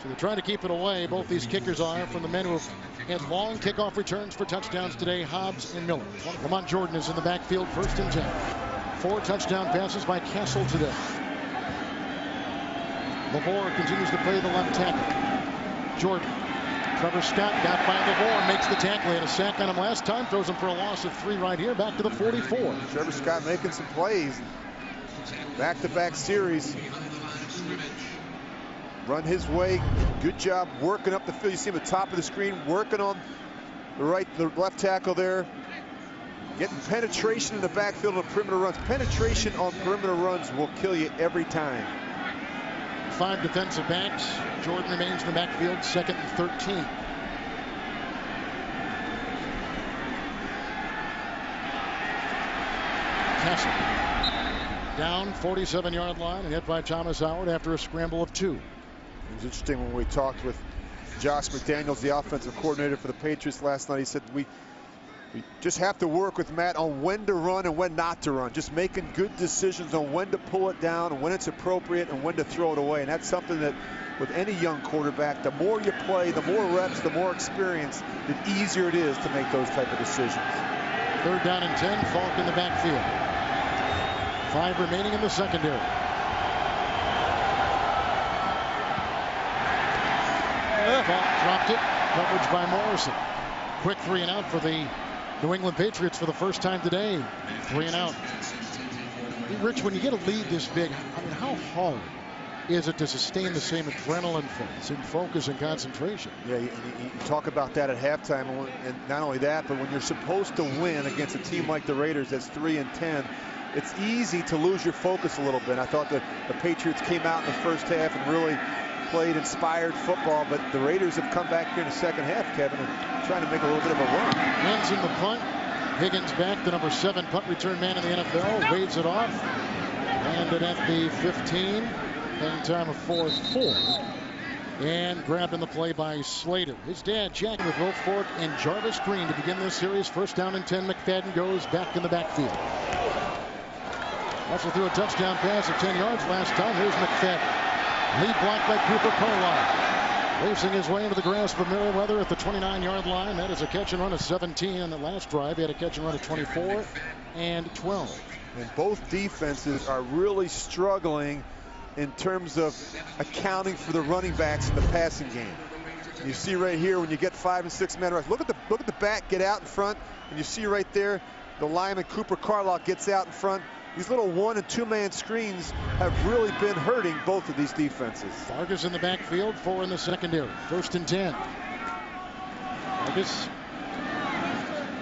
So they're trying to keep it away. Both these kickers are from the men who have had long kickoff returns for touchdowns today, Hobbs and Miller. Lamont Jordan is in the backfield, 1st and 10. 4 touchdown passes by Castle today. LaVore continues to play the left tackle. Jordan. Trevor Scott got by LaVore, makes the tackle. He had a sack on him last time, throws him for a loss of 3 right here, back to the 44.
Trevor Scott making some plays. Back-to-back series. Run his way. Good job working up the field. You see him at the top of the screen, working on the left tackle there. Getting penetration in the backfield on perimeter runs. Penetration on perimeter runs will kill you every time.
5 defensive backs. Jordan remains in the backfield, 2nd and 13. Castle down 47-yard line and hit by Thomas Howard after a scramble of 2.
It was interesting when we talked with Josh McDaniels, the offensive coordinator for the Patriots last night. He said we just have to work with Matt on when to run and when not to run. Just making good decisions on when to pull it down and when it's appropriate and when to throw it away. And that's something that with any young quarterback, the more you play, the more reps, the more experience, the easier it is to make those type of decisions.
3rd down and 10, Falk in the backfield. 5 remaining in the secondary. Falk dropped it. Coverage by Morrison. Quick 3 and out for the New England Patriots for the first time today. 3 and out. Hey, Rich, when you get a lead this big, I mean, how hard is it to sustain the same adrenaline focus and concentration?
Yeah, you talk about that at halftime, and not only that, but when you're supposed to win against a team like the Raiders that's 3 and 10, it's easy to lose your focus a little bit. I thought that the Patriots came out in the first half and really played inspired football, but the Raiders have come back here in the second half, Kevin, and trying to make a little bit of a run.
Wins in the punt. Higgins back, the number 7 punt return man in the NFL, waves it off. Landed at the 15. Hang time of 4-4. And grabbed in the play by Slater. His dad, Jack, with Will Fork and Jarvis Green to begin this series. 1st down and 10. McFadden goes back in the backfield. Also threw a touchdown pass of 10 yards last time. Here's McFadden. Lead blocked by Cooper Carlisle. Racing his way into the grasp of Merriweather at the 29-yard line. That is a catch and run of 17 on the last drive. He had a catch and run of 24 and 12.
And both defenses are really struggling in terms of accounting for the running backs in the passing game. You see right here when you get 5 and 6 man rush. Look at the back get out in front, and you see right there the lineman Cooper Carlisle gets out in front. These little 1- and 2-man screens have really been hurting both of these defenses.
Vargas in the backfield, 4 in the secondary. 1st and 10. Vargas.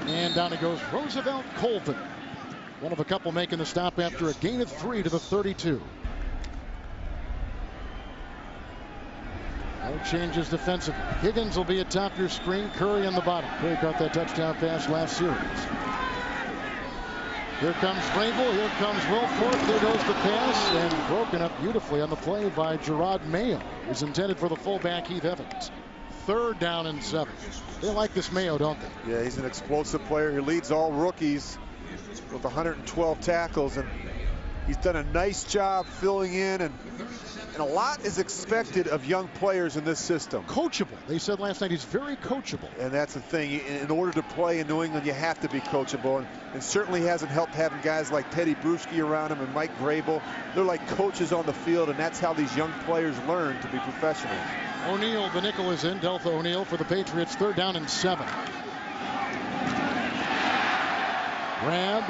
And down he goes Roosevelt Colvin. One of a couple making the stop after a gain of 3 to the 32. No changes defensively. Higgins will be atop your screen. Curry on the bottom. Curry caught that touchdown pass last series. Here comes Vrabel. Here comes Will Fork. There goes the pass, and broken up beautifully on the play by Gerard Mayo. It was intended for the fullback Heath Evans. 3rd down and 7. They like this Mayo, don't they?
Yeah, he's an explosive player. He leads all rookies with 112 tackles, and he's done a nice job filling in, and a lot is expected of young players in this system.
Coachable. They said last night he's very coachable.
And that's the thing. In order to play in New England, you have to be coachable. And certainly hasn't helped having guys like Teddy Bruschi around him and Mike Vrabel. They're like coaches on the field, and that's how these young players learn to be professionals.
O'Neal, the nickel is in. Deltha O'Neal for the Patriots. 3rd down and 7. Grab.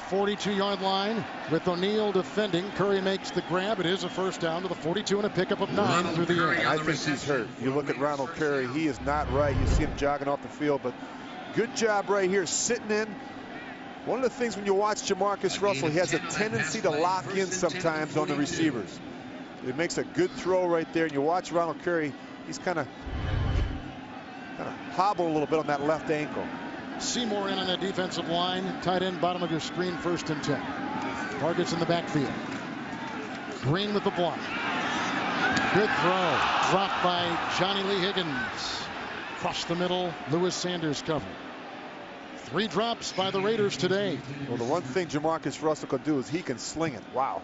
42-yard line with O'Neal defending. Curry makes the grab. It is a 1st down to the 42 and a pickup of 9 through the air.
I think he's hurt. You look at Ronald Curry, he is not right. You see him jogging off the field, but good job right here sitting in. One of the things when you watch Jamarcus Russell, he has a tendency to lock in sometimes on the receivers. It makes a good throw right there. And you watch Ronald Curry, he's kind of hobble a little bit on that left ankle.
Seymour in on that defensive line. Tight end, bottom of your screen, 1st and 10. Targets in the backfield. Green with the block. Good throw. Dropped by Johnny Lee Higgins. Across the middle, Lewis Sanders covered. 3 drops by the Raiders today.
Well, the one thing Jamarcus Russell could do is he can sling it. Wow.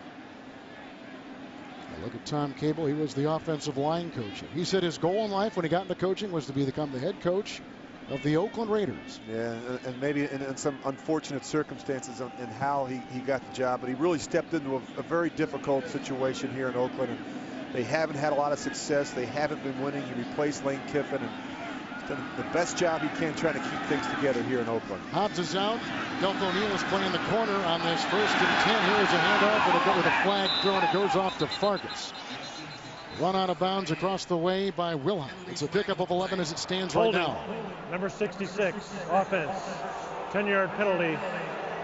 Look at Tom Cable. He was the offensive line coach. He said his goal in life when he got into coaching was to become the head coach of the Oakland Raiders.
Yeah, and maybe in some unfortunate circumstances in how he got the job, but he really stepped into a very difficult situation here in Oakland. And they haven't had a lot of success. They haven't been winning. He replaced Lane Kiffin, and he's done the best job he can trying to keep things together here in Oakland.
Hobbs is out. Delco O'Neal is playing the corner on this 1st and 10. Here's a handoff. It'll go with a flag throw, and it goes off to Fargas. Run out of bounds across the way by Wilhite. It's a pickup of 11 as it stands right now.
Number 66, offense. 10-yard penalty.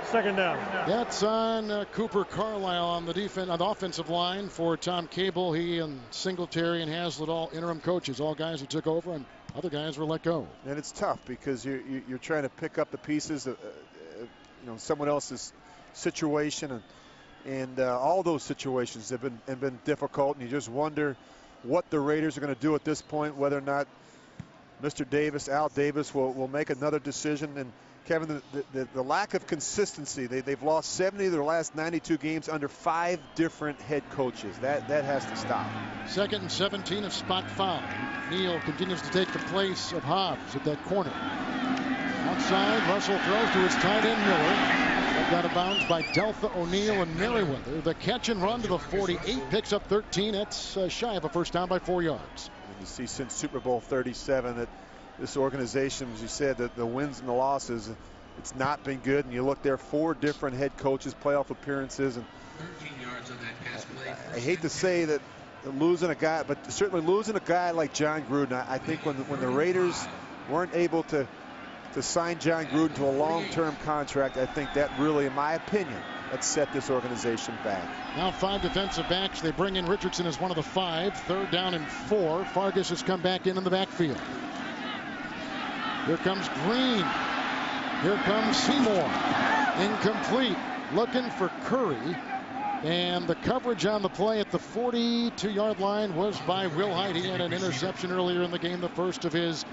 2nd down.
That's on Cooper Carlisle on the offensive line for Tom Cable. He and Singletary and Haslett, all interim coaches, all guys who took over, and other guys were let go.
And it's tough because you're trying to pick up the pieces of someone else's situation, and all those situations have been difficult, and you just wonder what the Raiders are going to do at this point, whether or not Mr. Davis, Al Davis, will make another decision. And Kevin, the lack of consistency, they've lost 70 of their last 92 games under 5 different head coaches. That has to stop.
2nd and 17, a spot foul. Neal continues to take the place of Hobbs at that corner. Outside, Russell throws to his tight end Miller. Got out of bounds by Deltha, O'Neal, and Merriweather. The catch and run to the 48, picks up 13. That's shy of a 1st down by 4 yards.
And you see since Super Bowl 37 that this organization, as you said, that the wins and the losses, it's not been good. And you look there, 4 different head coaches, playoff appearances, and
13 yards on that pass play.
I hate to say that losing a guy, but certainly losing a guy like John Gruden. I think when the Raiders weren't able to sign John Gruden to a long-term contract, I think that really, in my opinion, that set this organization back.
Now 5 defensive backs. They bring in Richardson as one of the 5. 3rd down and 4. Fargas has come back in the backfield. Here comes Green. Here comes Seymour. Incomplete. Looking for Curry. And the coverage on the play at the 42-yard line was by Wilhite. He had an interception earlier in the game, the first of his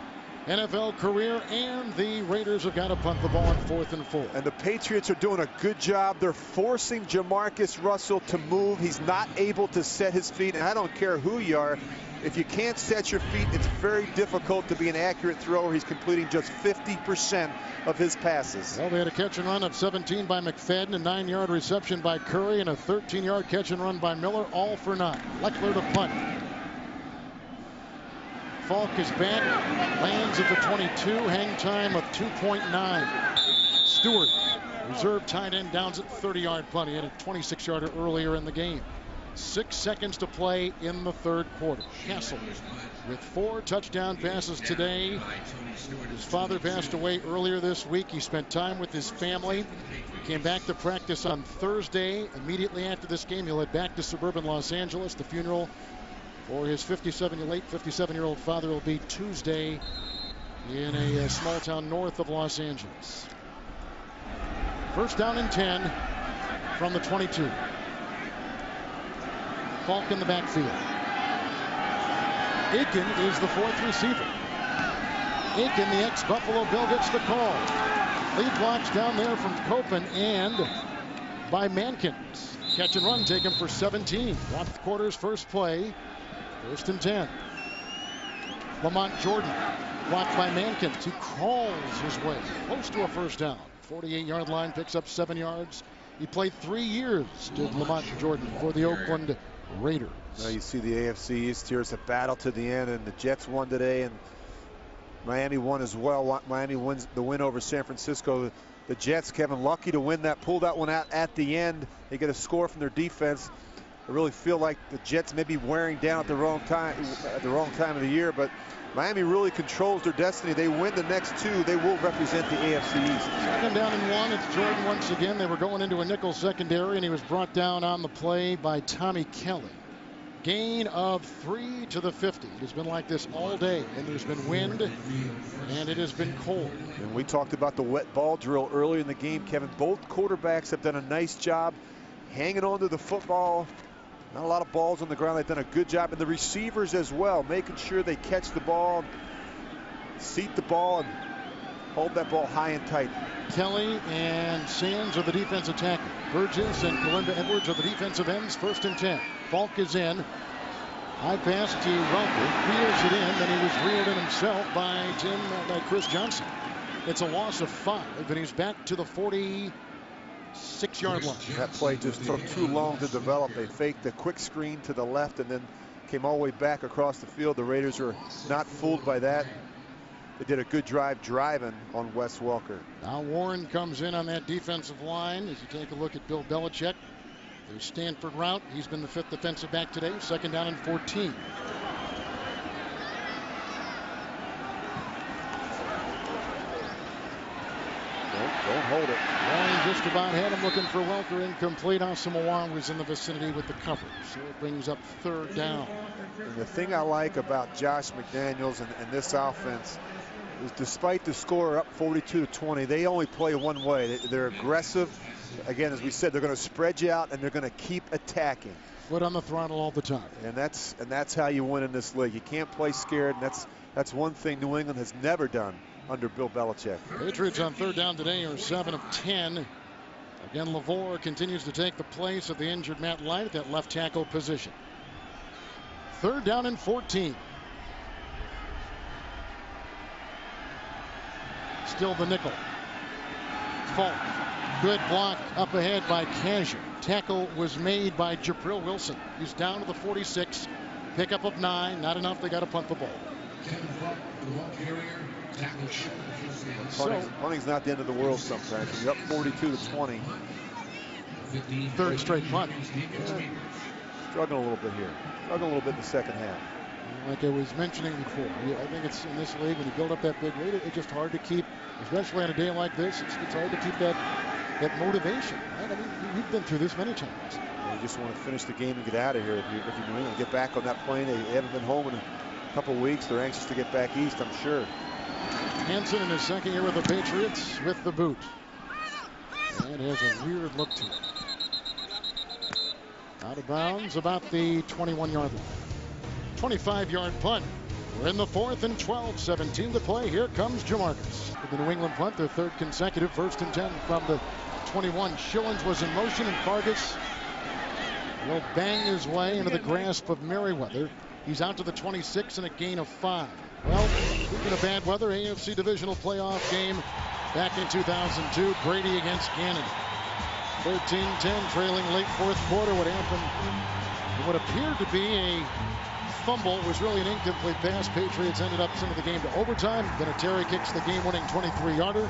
NFL career, and the Raiders have got to punt the ball on 4th and 4.
And the Patriots are doing a good job. They're forcing Jamarcus Russell to move. He's not able to set his feet, and I don't care who you are. If you can't set your feet, it's very difficult to be an accurate thrower. He's completing just 50% of his passes.
Well, they had a catch and run of 17 by McFadden, a 9-yard reception by Curry, and a 13-yard catch and run by Miller, all for naught. Leckler to punt. Falk is back, lands at the 22, hang time of 2.9. Stewart, reserve tight end, downs at 30-yard punt. He had a 26-yarder earlier in the game. 6 seconds to play in the 3rd quarter. Castle with 4 touchdown passes today. His father passed away earlier this week. He spent time with his family. Came back to practice on Thursday. Immediately after this game, he'll head back to suburban Los Angeles. The funeral for his late 57-year-old father will be Tuesday in a small town north of Los Angeles. 1st down and 10 from the 22. Falk in the backfield. Aiken is the 4th receiver. Aiken, the ex-Buffalo Bill, gets the call. Lead blocks down there from Copen and by Mankins. Catch and run taken for 17. 4th quarter's first play. 1st and 10. Lamont Jordan blocked by Mankins. He crawls his way close to a 1st down. 48-yard line, picks up 7 yards. He played 3 years, did Lamont Jordan, for the Oakland Raiders.
Now you see the AFC East here. It's a battle to the end, and the Jets won today, and Miami won as well. Miami wins the win over San Francisco. The Jets, Kevin, lucky to win that, pulled that one out at the end. They get a score from their defense. I really feel like the Jets may be wearing down at the wrong time of the year, but Miami really controls their destiny. They win the next 2, they will represent the AFC East.
2nd down and 1. It's Jordan once again. They were going into a nickel secondary, and he was brought down on the play by Tommy Kelly. gain of 3 to the 50. It has been like this all day, and there's been wind, and it has been cold.
And we talked about the wet ball drill early in the game, Kevin. Both quarterbacks have done a nice job hanging on to the football. Not a lot of balls on the ground. They've done a good job. And the receivers as well, making sure they catch the ball, seat the ball, and hold that ball high and tight.
Kelly and Sands are the defensive tackle. Burgess and Kalinda Edwards are the defensive ends. 1st and 10. Falk is in. High pass to Welker. Reels it in. Then he was reeled in himself by Chris Johnson. It's a loss of 5, and he's back to the 46-yard line.
That play just took too long to develop. They faked a quick screen to the left and then came all the way back across the field. The Raiders were not fooled by that. They did a good drive driving on Wes Welker.
Now Warren comes in on that defensive line. As you take a look at Bill Belichick, their Stanford route. He's been the 5th defensive back today. 2nd down and 14.
Don't hold it.
Warren just about had him looking for Welker. Incomplete. Asamoah was in the vicinity with the coverage. So it brings up 3rd down.
And the thing I like about Josh McDaniels and this offense is, despite the score up 42-20, they only play one way. They're aggressive. Again, as we said, they're going to spread you out and they're going to keep attacking.
Foot on the throttle all the time.
And that's how you win in this league. You can't play scared, and that's one thing New England has never done under Bill Belichick.
Patriots on 3rd down today are 7 of 10. Again, LaVore continues to take the place of the injured Matt Light at that left tackle position. 3rd down and 14. Still the nickel. Falk. Good block up ahead by Kazir. Tackle was made by Jabril Wilson. He's down to the 46. Pickup of 9. Not enough. They got to punt the ball.
Punting's not the end of the world sometimes. When you're up 42-20.
3rd straight punt.
Struggling a little bit here. Struggling a little bit in the 2nd half.
Like I was mentioning before, I think it's in this league, when you build up that big lead, it's just hard to keep, especially on a day like this, it's hard to keep that motivation. Right? I mean, we've been through this many times.
You just want to finish the game and get out of here if you're New England. Get back on that plane. They haven't been home in a couple of weeks. They're anxious to get back east, I'm sure.
Hansen in his 2nd year with the Patriots with the boot. That has a weird look to it. Out of bounds about the 21-yard line. 25-yard punt. We're in the 4th and 12. 17 to play. Here comes Jamarcus with the New England punt, their 3rd consecutive. 1st and 10 from the 21. Schillens was in motion, and Fargas will bang his way into the grasp of Merriweather. He's out to the 26 and a gain of 5. Well, speaking of bad weather, AFC divisional playoff game back in 2002. Brady against Gannon. 13-10, trailing late 4th quarter. What happened? What appeared to be a fumble was really an incomplete pass. Patriots ended up sending the game to overtime. Vinatieri kicks the game-winning 23-yarder.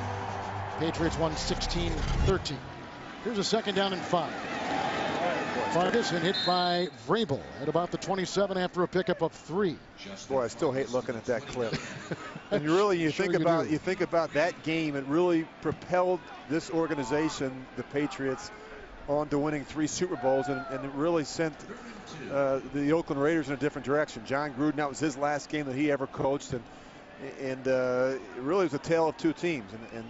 Patriots won 16-13. Here's a 2nd down and 5. Fargas and hit by Vrabel at about the 27 after a pickup of 3.
Boy, I still hate looking at that clip. And you think about that game. It really propelled this organization, the Patriots, on to winning 3 Super Bowls, and it really sent the Oakland Raiders in a different direction. John Gruden, that was his last game that he ever coached, and it really was a tale of 2 teams, and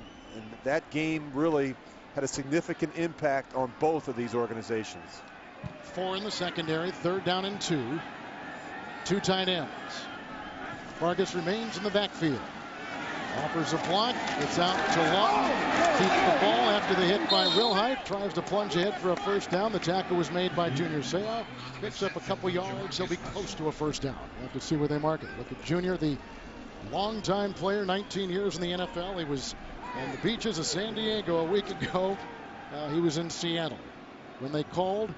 that game really had a significant impact on both of these organizations.
4 in the secondary, 3rd down and 2. 2 tight ends. Fargas remains in the backfield. Offers a block. It's out to Long. Keeps the ball after the hit by Wilhite. Tries to plunge ahead for a 1st down. The tackle was made by Junior Seau. Picks up a couple yards. He'll be close to a 1st down. We'll have to see where they mark it. Look at Junior, the longtime player, 19 years in the NFL. He was on the beaches of San Diego a week ago. He was in Seattle when they called.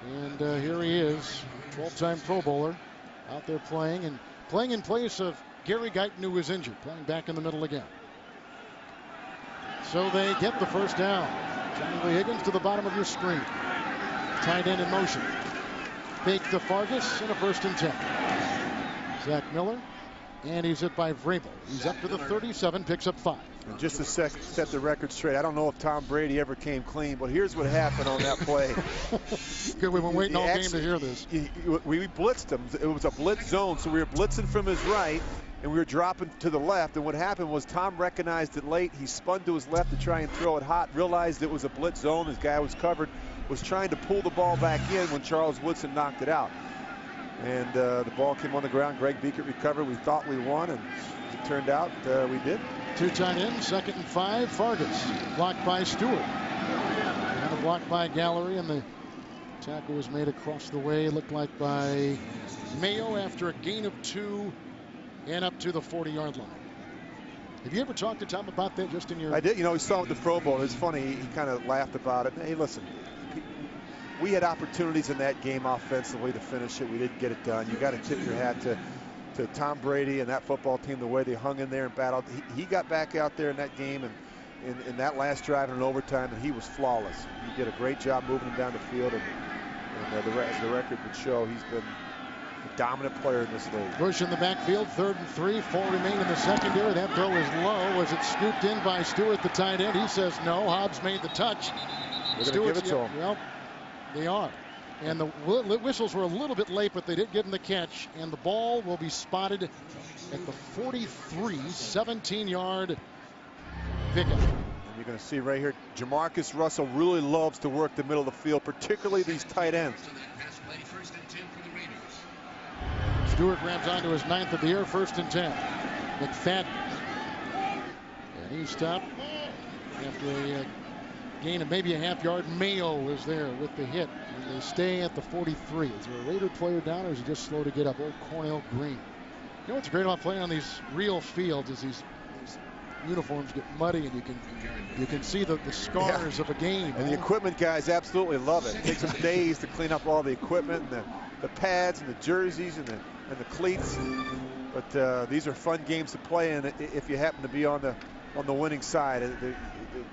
And here he is, 12-time Pro Bowler, out there playing in place of Gary Guyton, who was injured, playing back in the middle again. So they get the 1st down. Johnny Lee Higgins to the bottom of your screen. Tight end in motion. Fake to Fargas and a 1st and 10. Zach Miller And he's hit by Vrabel. He's up to the 37, picks up 5.
And just to set the record straight, I don't know if Tom Brady ever came clean, but here's what happened on that play.
Good, we've been waiting all game to hear this.
We blitzed him. It was a blitz zone, so we were blitzing from his right, and we were dropping to the left. And what happened was Tom recognized it late. He spun to his left to try and throw it hot, realized it was a blitz zone. His guy was covered, was trying to pull the ball back in when Charles Woodson knocked it out. And the ball came on the ground. Greg Beekert recovered. We thought we won, and as it turned out, we did.
2 tight ends, 2nd and 5. Fargas blocked by Stewart. And a block by Gallery, and the tackle was made across the way. It looked like by Mayo after a gain of 2 and up to the 40-yard line. Have you ever talked to Tom about that just in your...
I did. You know, we saw it at the Pro Bowl. It was funny. He kind of laughed about it. Hey, listen, we had opportunities in that game offensively to finish it. We didn't get it done. You got to tip your hat to Tom Brady and that football team, the way they hung in there and battled. He got back out there in that game and in that last drive in overtime, and he was flawless. He did a great job moving him down the field, and as the record would show, he's been a dominant player in this league.
Bush in the backfield, 3rd and 3. 4 remain in the secondary. That throw is low. Was it scooped in by Stewart, the tight end? He says no. Hobbs made the touch.
They're going to give it to him.
Well, they are. And the whistles were a little bit late, but they did give him the catch. And the ball will be spotted at the 43, 17-yard pickup.
And you're going to see right here, Jamarcus Russell really loves to work the middle of the field, particularly these tight ends.
Stewart grabs onto his 9th of the year, 1st and 10. McFadden. And he's stopped after a gain of maybe a half-yard. Mayo was there with the hit. And they stay at the 43. Is there a Raider player down, or is he just slow to get up? Old Cornell Green. You know what's great about playing on these real fields is these uniforms get muddy, and you can see the scars of a game.
And the equipment guys absolutely love it. It takes them days to clean up all the equipment and the pads and the jerseys and the cleats. But these are fun games to play in if you happen to be on the winning side.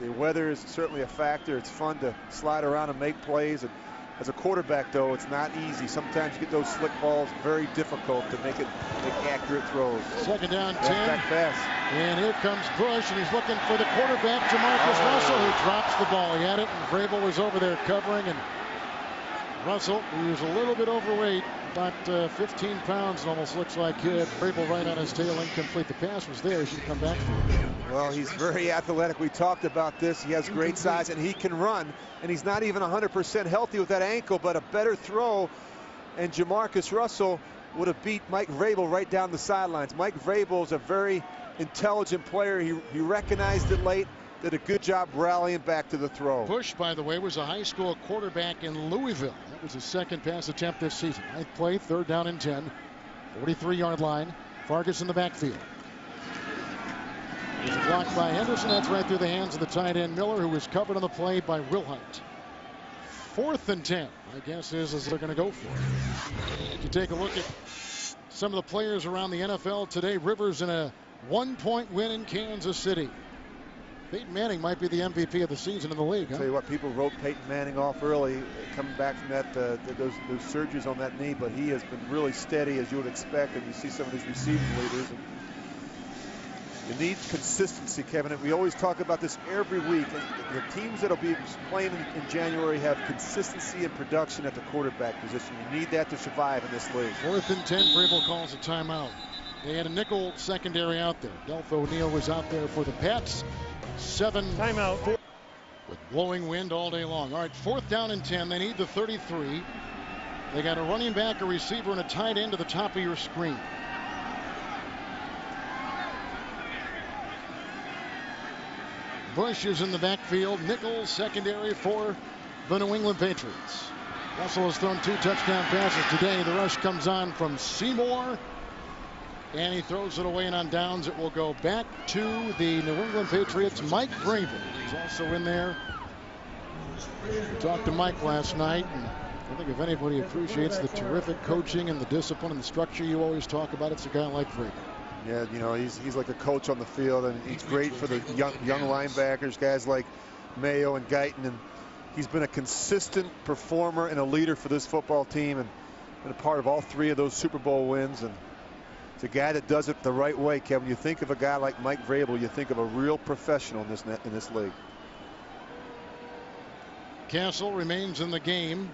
The weather is certainly a factor. It's fun to slide around and make plays. And as a quarterback, though, it's not easy. Sometimes you get those slick balls, very difficult to make accurate throws.
2nd down, 10.
Back fast.
And here comes Bush, and he's looking for the quarterback, Jamarcus Russell, who drops the ball. He had it, and Vrabel was over there covering. And Russell, who was a little bit overweight, about 15 pounds, it almost looks like Vrabel right on his tail, incomplete. The pass was there. He should come back for it.
Well, he's very athletic. We talked about this. He has great size, and he can run. And he's not even 100% healthy with that ankle, but a better throw. And Jamarcus Russell would have beat Mike Vrabel right down the sidelines. Mike Vrabel is a very intelligent player. He recognized it late, did a good job rallying back to the throw.
Bush, by the way, was a high school quarterback in Louisville. That was his 2nd pass attempt this season. 9th play, 3rd down and 10. 43-yard line. Fargas in the backfield. There's a block by Henderson. That's right through the hands of the tight end Miller, who was covered on the play by Wilhite. 4th and 10. My guess is they're going to go for it. If you take a look at some of the players around the NFL today, Rivers in a 1-point win in Kansas City. Peyton Manning might be the MVP of the season in the league.
Tell you what, people wrote Peyton Manning off early, coming back from those surgeries on that knee, but he has been really steady, as you would expect, and you see some of these receiving leaders. And you need consistency, Kevin. And we always talk about this every week. And the teams that will be playing in January have consistency and production at the quarterback position. You need that to survive in this league.
4th and 10. Vrabel calls a timeout. They had a nickel secondary out there. Delph O'Neal was out there for the Pats. 7
timeout
with blowing wind all day long. All right, 4th down and 10. They need the 33. They got a running back, a receiver, and a tight end to the top of your screen. Bush is in the backfield. Nickel secondary for the New England Patriots. Russell has thrown 2 touchdown passes today. The rush comes on from Seymour, and he throws it away, and on downs it will go back to the New England Patriots. Mike Vrabel is also in there. We talked to Mike last night, and I think if anybody appreciates the terrific coaching and the discipline and the structure you always talk about, it's a guy like Vrabel.
Yeah, you know, he's like a coach on the field, and he's great for the young linebackers, guys like Mayo and Guyton, and he's been a consistent performer and a leader for this football team, and been a part of all 3 of those Super Bowl wins. And It's a guy that does it the right way, Kevin. You think of a guy like Mike Vrabel, you think of a real professional in this league.
Castle remains in the game.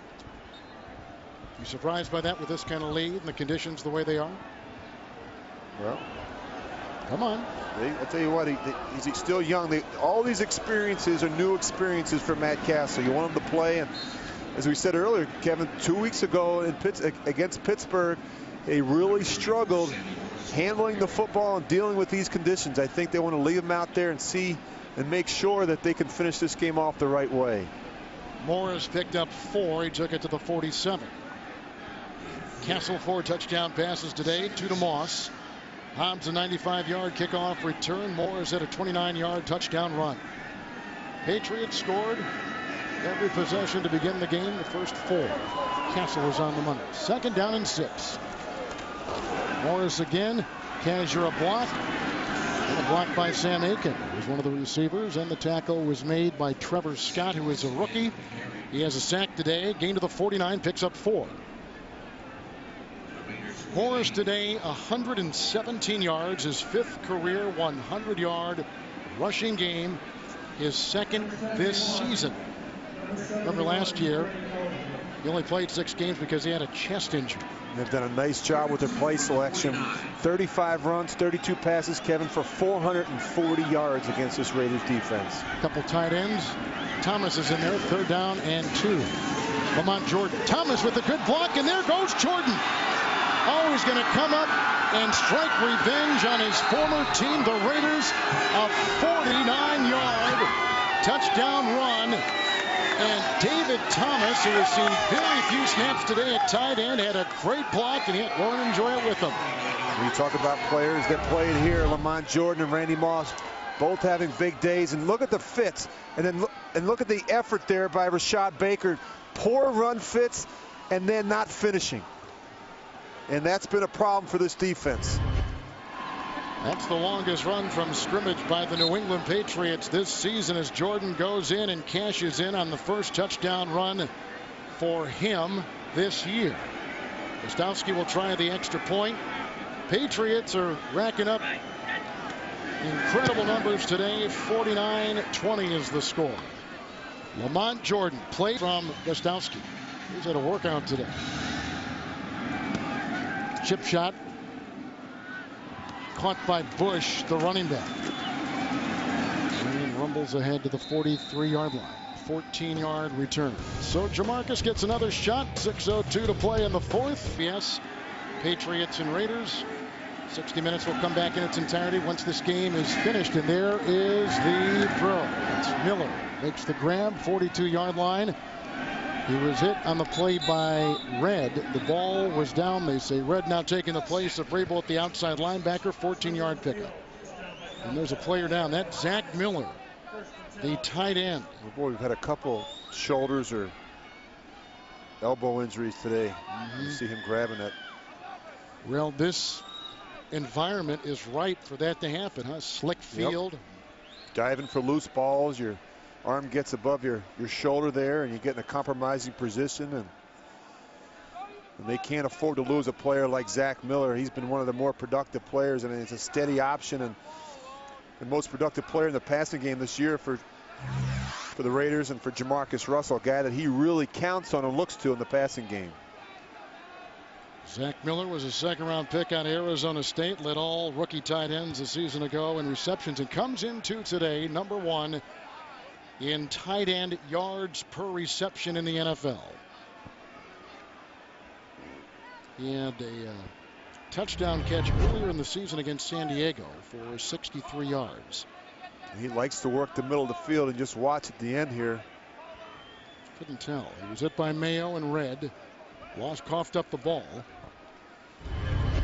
You surprised by that with this kind of lead and the conditions the way they are?
Well,
come on.
I tell you what, he's still young. All these experiences are new experiences for Matt Castle. You want him to play, and as we said earlier, Kevin, 2 weeks ago against Pittsburgh, they really struggled handling the football and dealing with these conditions. I think they want to leave him out there and see and make sure that they can finish this game off the right way.
Morris picked up 4. He took it to the 47. Castle 4 touchdown passes today, 2 to Moss. Hobbs a 95-yard kickoff return. Morris at a 29-yard touchdown run. Patriots scored every possession to begin the game, the first 4. Castle is on the money. 2nd down and 6. Morris again. Kazure a block. And a block by Sam Aiken, who was one of the receivers, and the tackle was made by Trevor Scott, who is a rookie. He has a sack today. Gain to the 49, picks up 4. Morris today 117 yards, his 5th career 100-yard rushing game, his 2nd this season. Remember last year, he only played 6 games because he had a chest injury.
They've done a nice job with their play selection. 35 runs, 32 passes, Kevin, for 440 yards against this Raiders defense.
A couple tight ends. Thomas is in there, 3rd down and 2. Lamont Jordan. Thomas with a good block, and there goes Jordan. Oh, he's going to come up and strike revenge on his former team, the Raiders. A 49-yard touchdown run. And David Thomas, who has seen very few snaps today at tight end, had a great block, and he'll go and enjoy it with them.
When you talk about players that played here, Lamont Jordan and Randy Moss, both having big days. And look at the fits. And then look at the effort there by Rashad Baker. Poor run fits and then not finishing. And that's been a problem for this defense.
That's the longest run from scrimmage by the New England Patriots this season as Jordan goes in and cashes in on the first touchdown run for him this year. Gostowski will try the extra point. Patriots are racking up incredible numbers today. 49-20 is the score. Lamont Jordan played from Gostowski. He's at a workout today. Chip shot. Caught by Bush, the running back. And rumbles ahead to the 43-yard line. 14-yard return. So Jamarcus gets another shot. 6:02 to play in the 4th. Yes, Patriots and Raiders. 60 minutes will come back in its entirety once this game is finished. And there is the throw. It's Miller. Makes the grab, 42-yard line. He was hit on the play by Red. The ball was down. They say Red now taking the place of Vrabel at the outside linebacker. 14-yard pickup. And there's a player down. That's Zach Miller, the tight end.
Oh boy, we've had a couple shoulders or elbow injuries today. You see him grabbing it.
Well, this environment is ripe for that to happen, huh? Slick field.
Yep. Diving for loose balls. Your arm gets above your shoulder there, and you get in a compromising position, and they can't afford to lose a player like Zach Miller. He's been one of the more productive players, and it's a steady option and the most productive player in the passing game this year for the Raiders and for Jamarcus Russell, a guy that he really counts on and looks to in the passing game.
Zach Miller was a 2nd-round pick out of Arizona State, led all rookie tight ends a season ago in receptions, and comes into today number 1 in tight end yards per reception in the NFL. He had a touchdown catch earlier in the season against San Diego for 63 yards.
He likes to work the middle of the field and just watch at the end here.
Couldn't tell. He was hit by Mayo and Red. Walsh coughed up the ball.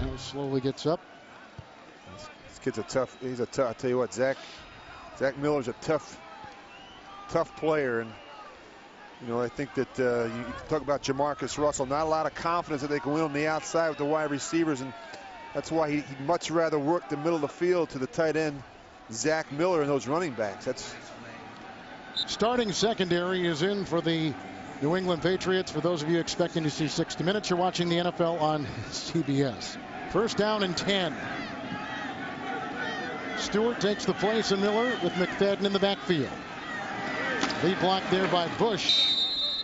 Now he slowly gets up.
This kid's a tough. He's a tough. I tell you what, Zach Miller's a tough player, and you know, I think that you talk about Jamarcus Russell, not a lot of confidence that they can win on the outside with the wide receivers, and that's why he'd much rather work the middle of the field to the tight end Zach Miller and those running backs. That's
starting secondary is in for the New England Patriots. For those of you expecting to see 60 minutes, you're watching the NFL on CBS. First down and 10. Stewart takes the place of Miller with McFadden in the backfield. Lead block there by Bush.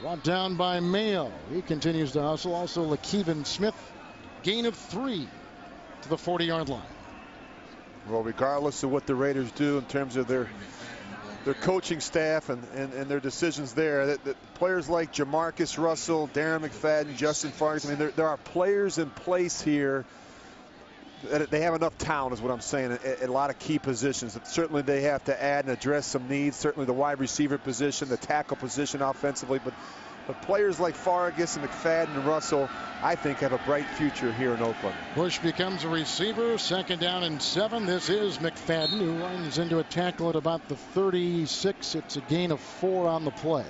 Brought down by Mayo. He continues to hustle. Also LaKeven Smith. Gain of 3 to the 40-yard line.
Well, regardless of what the Raiders do in terms of their coaching staff and their decisions there, that players like Jamarcus Russell, Darren McFadden, Justin Fargas, I mean, there are players in place here that they have enough talent, is what I'm saying, at a lot of key positions. Certainly they have to add and address some needs, certainly the wide receiver position, the tackle position offensively, but players like Fargas and McFadden and Russell, I think, have a bright future here in Oakland.
Bush becomes a receiver. Second down and 7. This is McFadden, who runs into a tackle at about the 36. It's a gain of 4 on the play.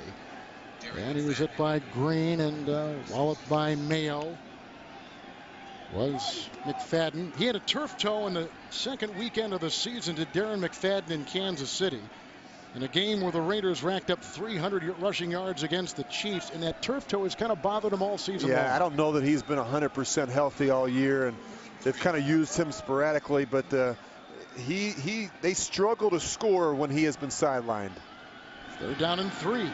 And he was hit by Green and walloped by Mayo. Was McFadden. He had a turf toe in the second weekend of the season to Darren McFadden in Kansas City, in a game where the Raiders racked up 300 rushing yards against the Chiefs, and that turf toe has kind of bothered him all season long.
Yeah, I don't know that he's been 100% healthy all year, and they've kind of used him sporadically, but they struggle to score when he has been sidelined.
Third down and 3.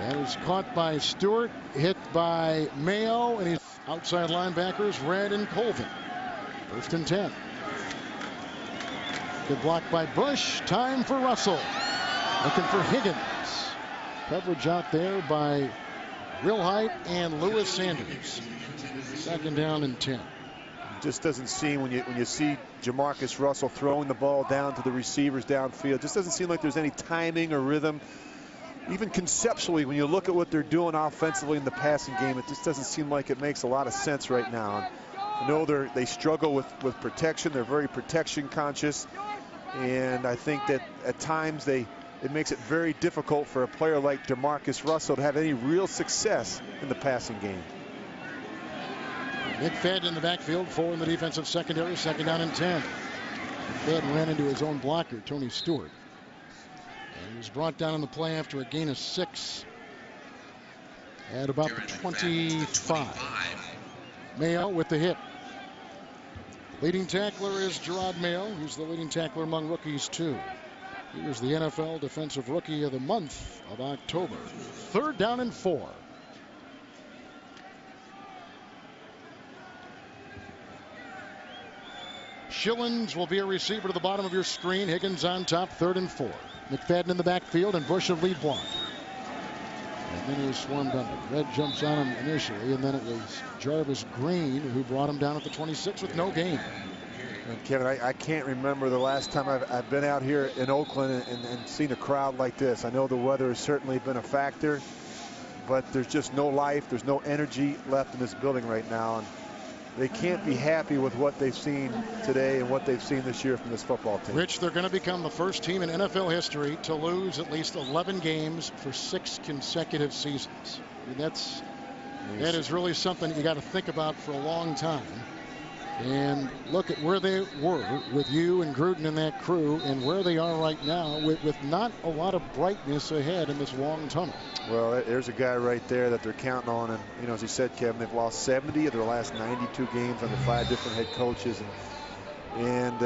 That is caught by Stewart, hit by Mayo, and he's outside linebackers, Red and Colvin. First and 10. Good block by Bush. Time for Russell. Looking for Higgins. Coverage out there by Wilhite and Lewis Sanders. Second down and 10.
Just doesn't seem, when you see Jamarcus Russell throwing the ball down to the receivers downfield, just doesn't seem like there's any timing or rhythm. Even conceptually, when you look at what they're doing offensively in the passing game, it just doesn't seem like it makes a lot of sense right now. I know they struggle with protection. They're very protection conscious, and I think that at times it makes it very difficult for a player like Jamarcus Russell to have any real success in the passing game.
McFadden in the backfield, 4 in the defensive secondary. Second down and 10. McFadden ran into his own blocker, Tony Stewart. And he was brought down in the play after a gain of 6 at about the 25. Mayo with the hit. Leading tackler is Gerard Mayo. He's the leading tackler among rookies, too. He was the NFL Defensive Rookie of the month of October. Third down and 4. Schillens will be a receiver to the bottom of your screen. Higgins on top, 3rd and 4. McFadden in the backfield and Bush of lead block. And then he was swarmed under. Red jumps on him initially, and then it was Jarvis Green who brought him down at the 26 with no gain.
And Kevin, I can't remember the last time I've been out here in Oakland and seen a crowd like this. I know the weather has certainly been a factor, but there's just no life. There's no energy left in this building right now. And they can't be happy with what they've seen today and what they've seen this year from this football team.
Rich, they're going to become the first team in NFL history to lose at least 11 games for 6 consecutive seasons. I mean, that is really something you got to think about for a long time. And look at where they were with you and Gruden and that crew, and where they are right now with not a lot of brightness ahead in this long tunnel.
Well, there's a guy right there that they're counting on, and you know, as you said, Kevin, they've lost 70 of their last 92 games under 5 different head coaches, and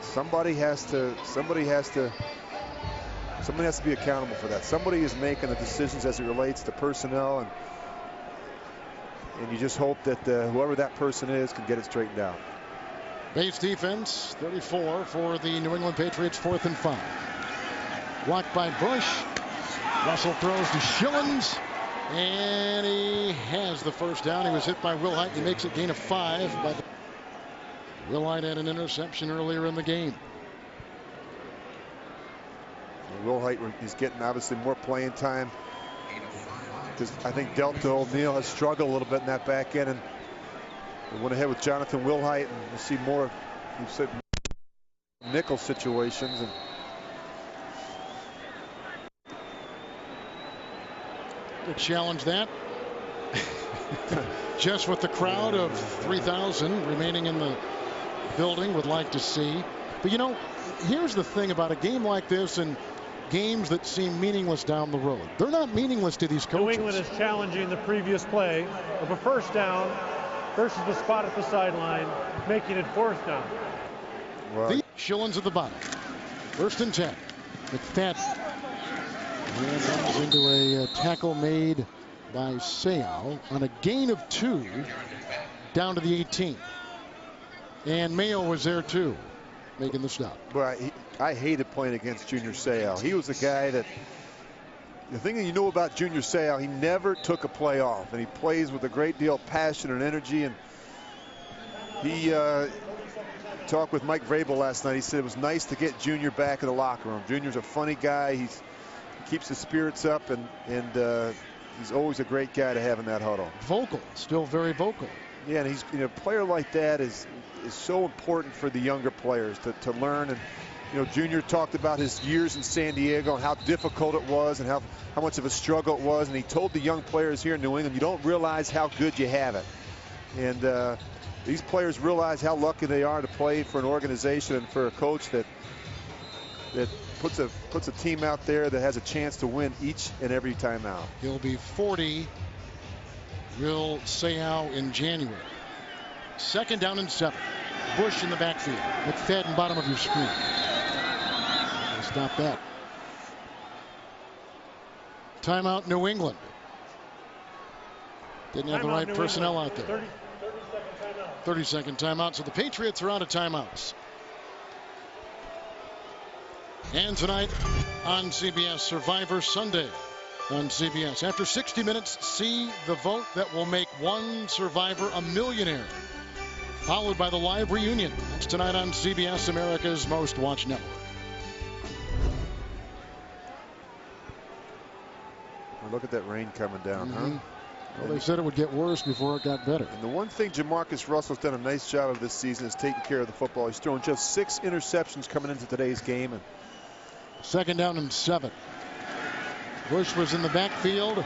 somebody has to be accountable for that. Somebody is making the decisions as it relates to personnel, and you just hope that whoever that person is can get it straightened out.
Base defense, 34 for the New England Patriots, 4th and 5. Blocked by Bush. Russell throws to Schillens, and he has the first down. He was hit by Wilhite. He makes a gain of 5. Wilhite had an interception earlier in the game.
Wilhite is getting obviously more playing time, because I think Delta O'Neal has struggled a little bit in that back end, and we went ahead with Jonathan Wilhite, and you see more, you said, nickel situations. And
to challenge that. Just what the crowd of 3,000 remaining in the building would like to see. But you know, here's the thing about a game like this, and games that seem meaningless down the road. They're not meaningless to these coaches.
New England is challenging the previous play of a first down versus the spot at the sideline, making it fourth down.
The Schillens at the bottom. First and 10. McFadden. And runs into a tackle made by Seau on a gain of 2 down to the 18. And Mayo was there too, making the stop.
But I hated playing against Junior Seau. He was a guy that, the thing that you know about Junior Seau, he never took a play off, and he plays with a great deal of passion and energy. And he talked with Mike Vrabel last night. He said it was nice to get Junior back in the locker room. Junior's a funny guy. He keeps the spirits up, and he's always a great guy to have in that huddle.
Vocal, still very vocal.
Yeah, and he's, a player like that is so important for the younger players to learn. And Junior talked about his years in San Diego and how difficult it was and how much of a struggle it was. And he told the young players here in New England, you don't realize how good you have it. And these players realize how lucky they are to play for an organization and for a coach that puts a team out there that has a chance to win each and every time out.
He'll be 40. Will Seau in January. Second down and 7. Bush in the backfield. McFadden bottom of your screen. Stop that. Timeout New England. Didn't have the right personnel out there. 30-second timeout. So the Patriots are out of timeouts. And tonight on CBS, Survivor Sunday on CBS. After 60 minutes, see the vote that will make one survivor a millionaire. Followed by the live reunion. That's tonight on CBS, America's most watched network.
Well, look at that rain coming down, huh?
Well, they said it would get worse before it got better.
And the one thing Jamarcus Russell's done a nice job of this season is taking care of the football. He's thrown just 6 interceptions coming into today's game. And
second down and 7. Bush was in the backfield,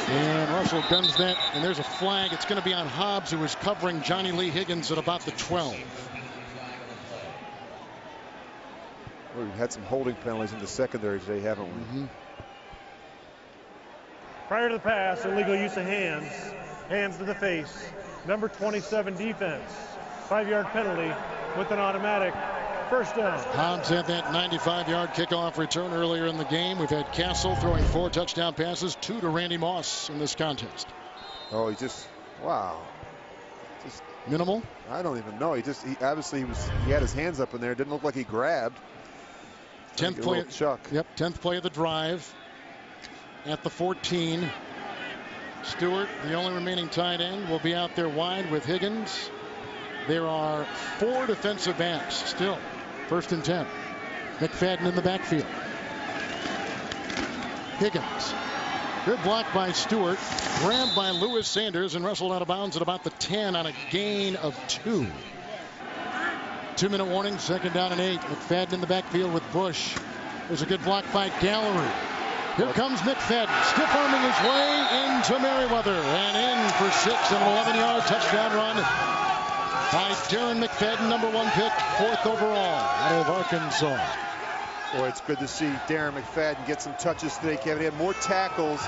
and Russell guns that, and there's a flag. It's going to be on Hobbs, who was covering Johnny Lee Higgins at about the 12.
Well, we've had some holding penalties in the secondary today, haven't we?
Prior to the pass, illegal use of hands to the face. Number 27 defense. 5-yard penalty with an automatic first down. Hobbs
had that 95-yard kickoff return earlier in the game. We've had Castle throwing 4 touchdown passes, 2 to Randy Moss in this contest.
Oh, wow. Just
minimal?
I don't even know. He obviously he had his hands up in there. It didn't look like he grabbed.
10th play. Chuck. Yep, 10th play of the drive. At the 14. Stewart, the only remaining tight end, will be out there wide with Higgins. There are 4 defensive backs still. First and 10. McFadden in the backfield. Higgins. Good block by Stewart. Grabbed by Lewis Sanders and wrestled out of bounds at about the 10 on a gain of 2. 2-minute warning. Second down and 8. McFadden in the backfield with Bush. There's a good block by Gallery. Here comes McFadden, stiff-arming his way into Merriweather and in for 6 and an 11-yard touchdown run by Darren McFadden, number 1 pick, 4th overall out of Arkansas.
Boy, it's good to see Darren McFadden get some touches today, Kevin. He had more tackles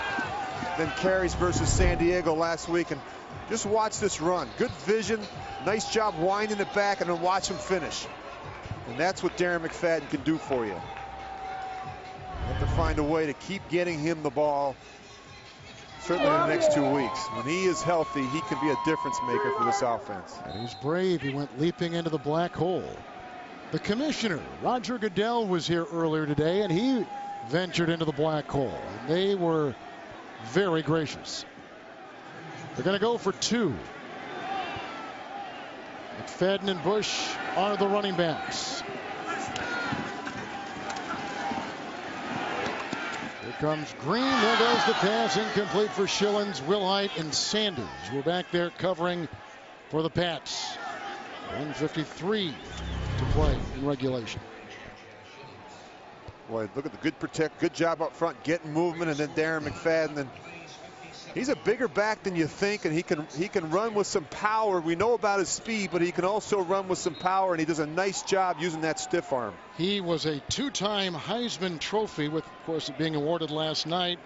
than carries versus San Diego last week. And just watch this run. Good vision, nice job winding it back, and then watch him finish. And that's what Darren McFadden can do for you. You have to find a way to keep getting him the ball, certainly in the next 2 weeks. When he is healthy, he can be a difference maker for this offense.
And he's brave. He went leaping into the black hole. The commissioner, Roger Goodell, was here earlier today, and he ventured into the black hole. And they were very gracious. They're going to go for 2. McFadden and Bush are the running backs. Comes Green. There goes the pass. Incomplete for Schillens, Wilhite, and Sanders. We're back there covering for the Pats. 1:53 to play in regulation.
Boy, look at the good job up front, getting movement, and then Darren McFadden. And He's a bigger back than you think, and he can run with some power. We know about his speed, but he can also run with some power, and he does a nice job using that stiff arm.
He was a two-time Heisman Trophy, with, of course, it being awarded last night.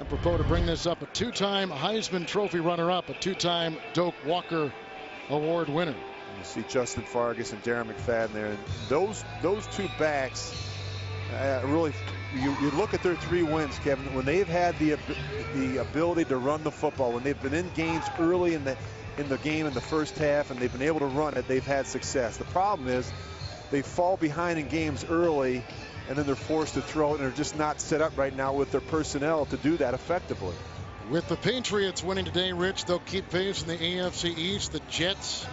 Apropos to bring this up, a two-time Heisman Trophy runner-up, a two-time Doak Walker Award winner.
You see Justin Fargas and Darren McFadden there, and those two backs really. You look at their 3 wins, Kevin, when they've had the ability to run the football, when they've been in games early in the game in the first half, and they've been able to run it, they've had success. The problem is they fall behind in games early, and then they're forced to throw it, and they're just not set up right now with their personnel to do that effectively.
With the Patriots winning today, Rich, they'll keep pace in the AFC East. The Jets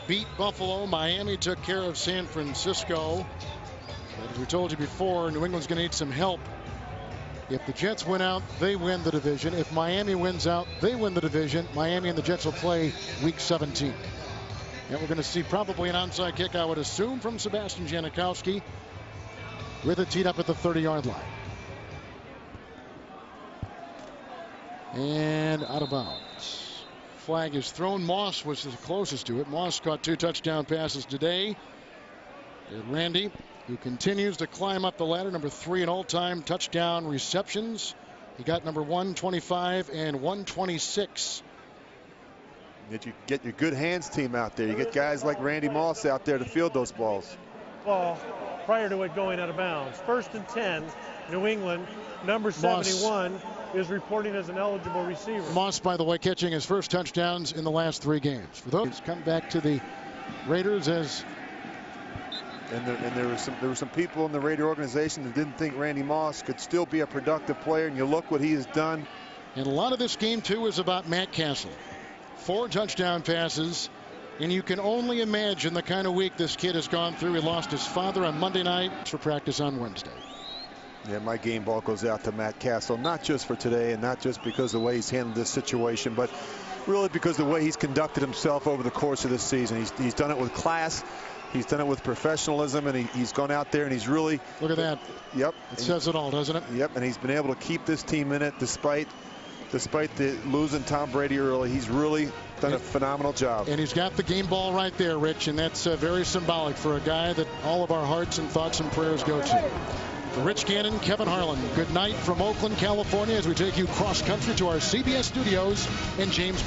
beat Buffalo. Miami took care of San Francisco. But as we told you before, New England's going to need some help. If the Jets win out, they win the division. If Miami wins out, they win the division. Miami and the Jets will play Week 17. And we're going to see probably an onside kick, I would assume, from Sebastian Janikowski, with it teed up at the 30-yard line. And out of bounds. Flag is thrown. Moss was the closest to it. Moss caught 2 touchdown passes today. And Randy, who continues to climb up the ladder, number 3 in all-time touchdown receptions. He got number 125 and 126.
You get your good hands team out there. You get guys like Randy Moss out there to field those balls.
Ball prior to it going out of bounds. 1st and 10, New England. Number 71 Moss is reporting as an eligible receiver.
Moss, by the way, catching his first touchdowns in the last 3 games. For those come back to the Raiders as.
And there were some people in the Raider organization that didn't think Randy Moss could still be a productive player, and you look what he has done.
And a lot of this game too is about Matt Castle. 4 touchdown passes, and you can only imagine the kind of week this kid has gone through. He lost his father on Monday night for practice on Wednesday.
Yeah, my game ball goes out to Matt Castle, not just for today and not just because of the way he's handled this situation, but really because of the way he's conducted himself over the course of this season. He's done it with class. He's done it with professionalism, and he's gone out there and he's really.
Look at that.
Yep.
It says it all, doesn't it?
Yep, and he's been able to keep this team in it despite the losing Tom Brady early. He's really done a phenomenal job.
And he's got the game ball right there, Rich, and that's very symbolic for a guy that all of our hearts and thoughts and prayers go to. For Rich Gannon, Kevin Harlan, good night from Oakland, California, as we take you cross country to our CBS studios in James.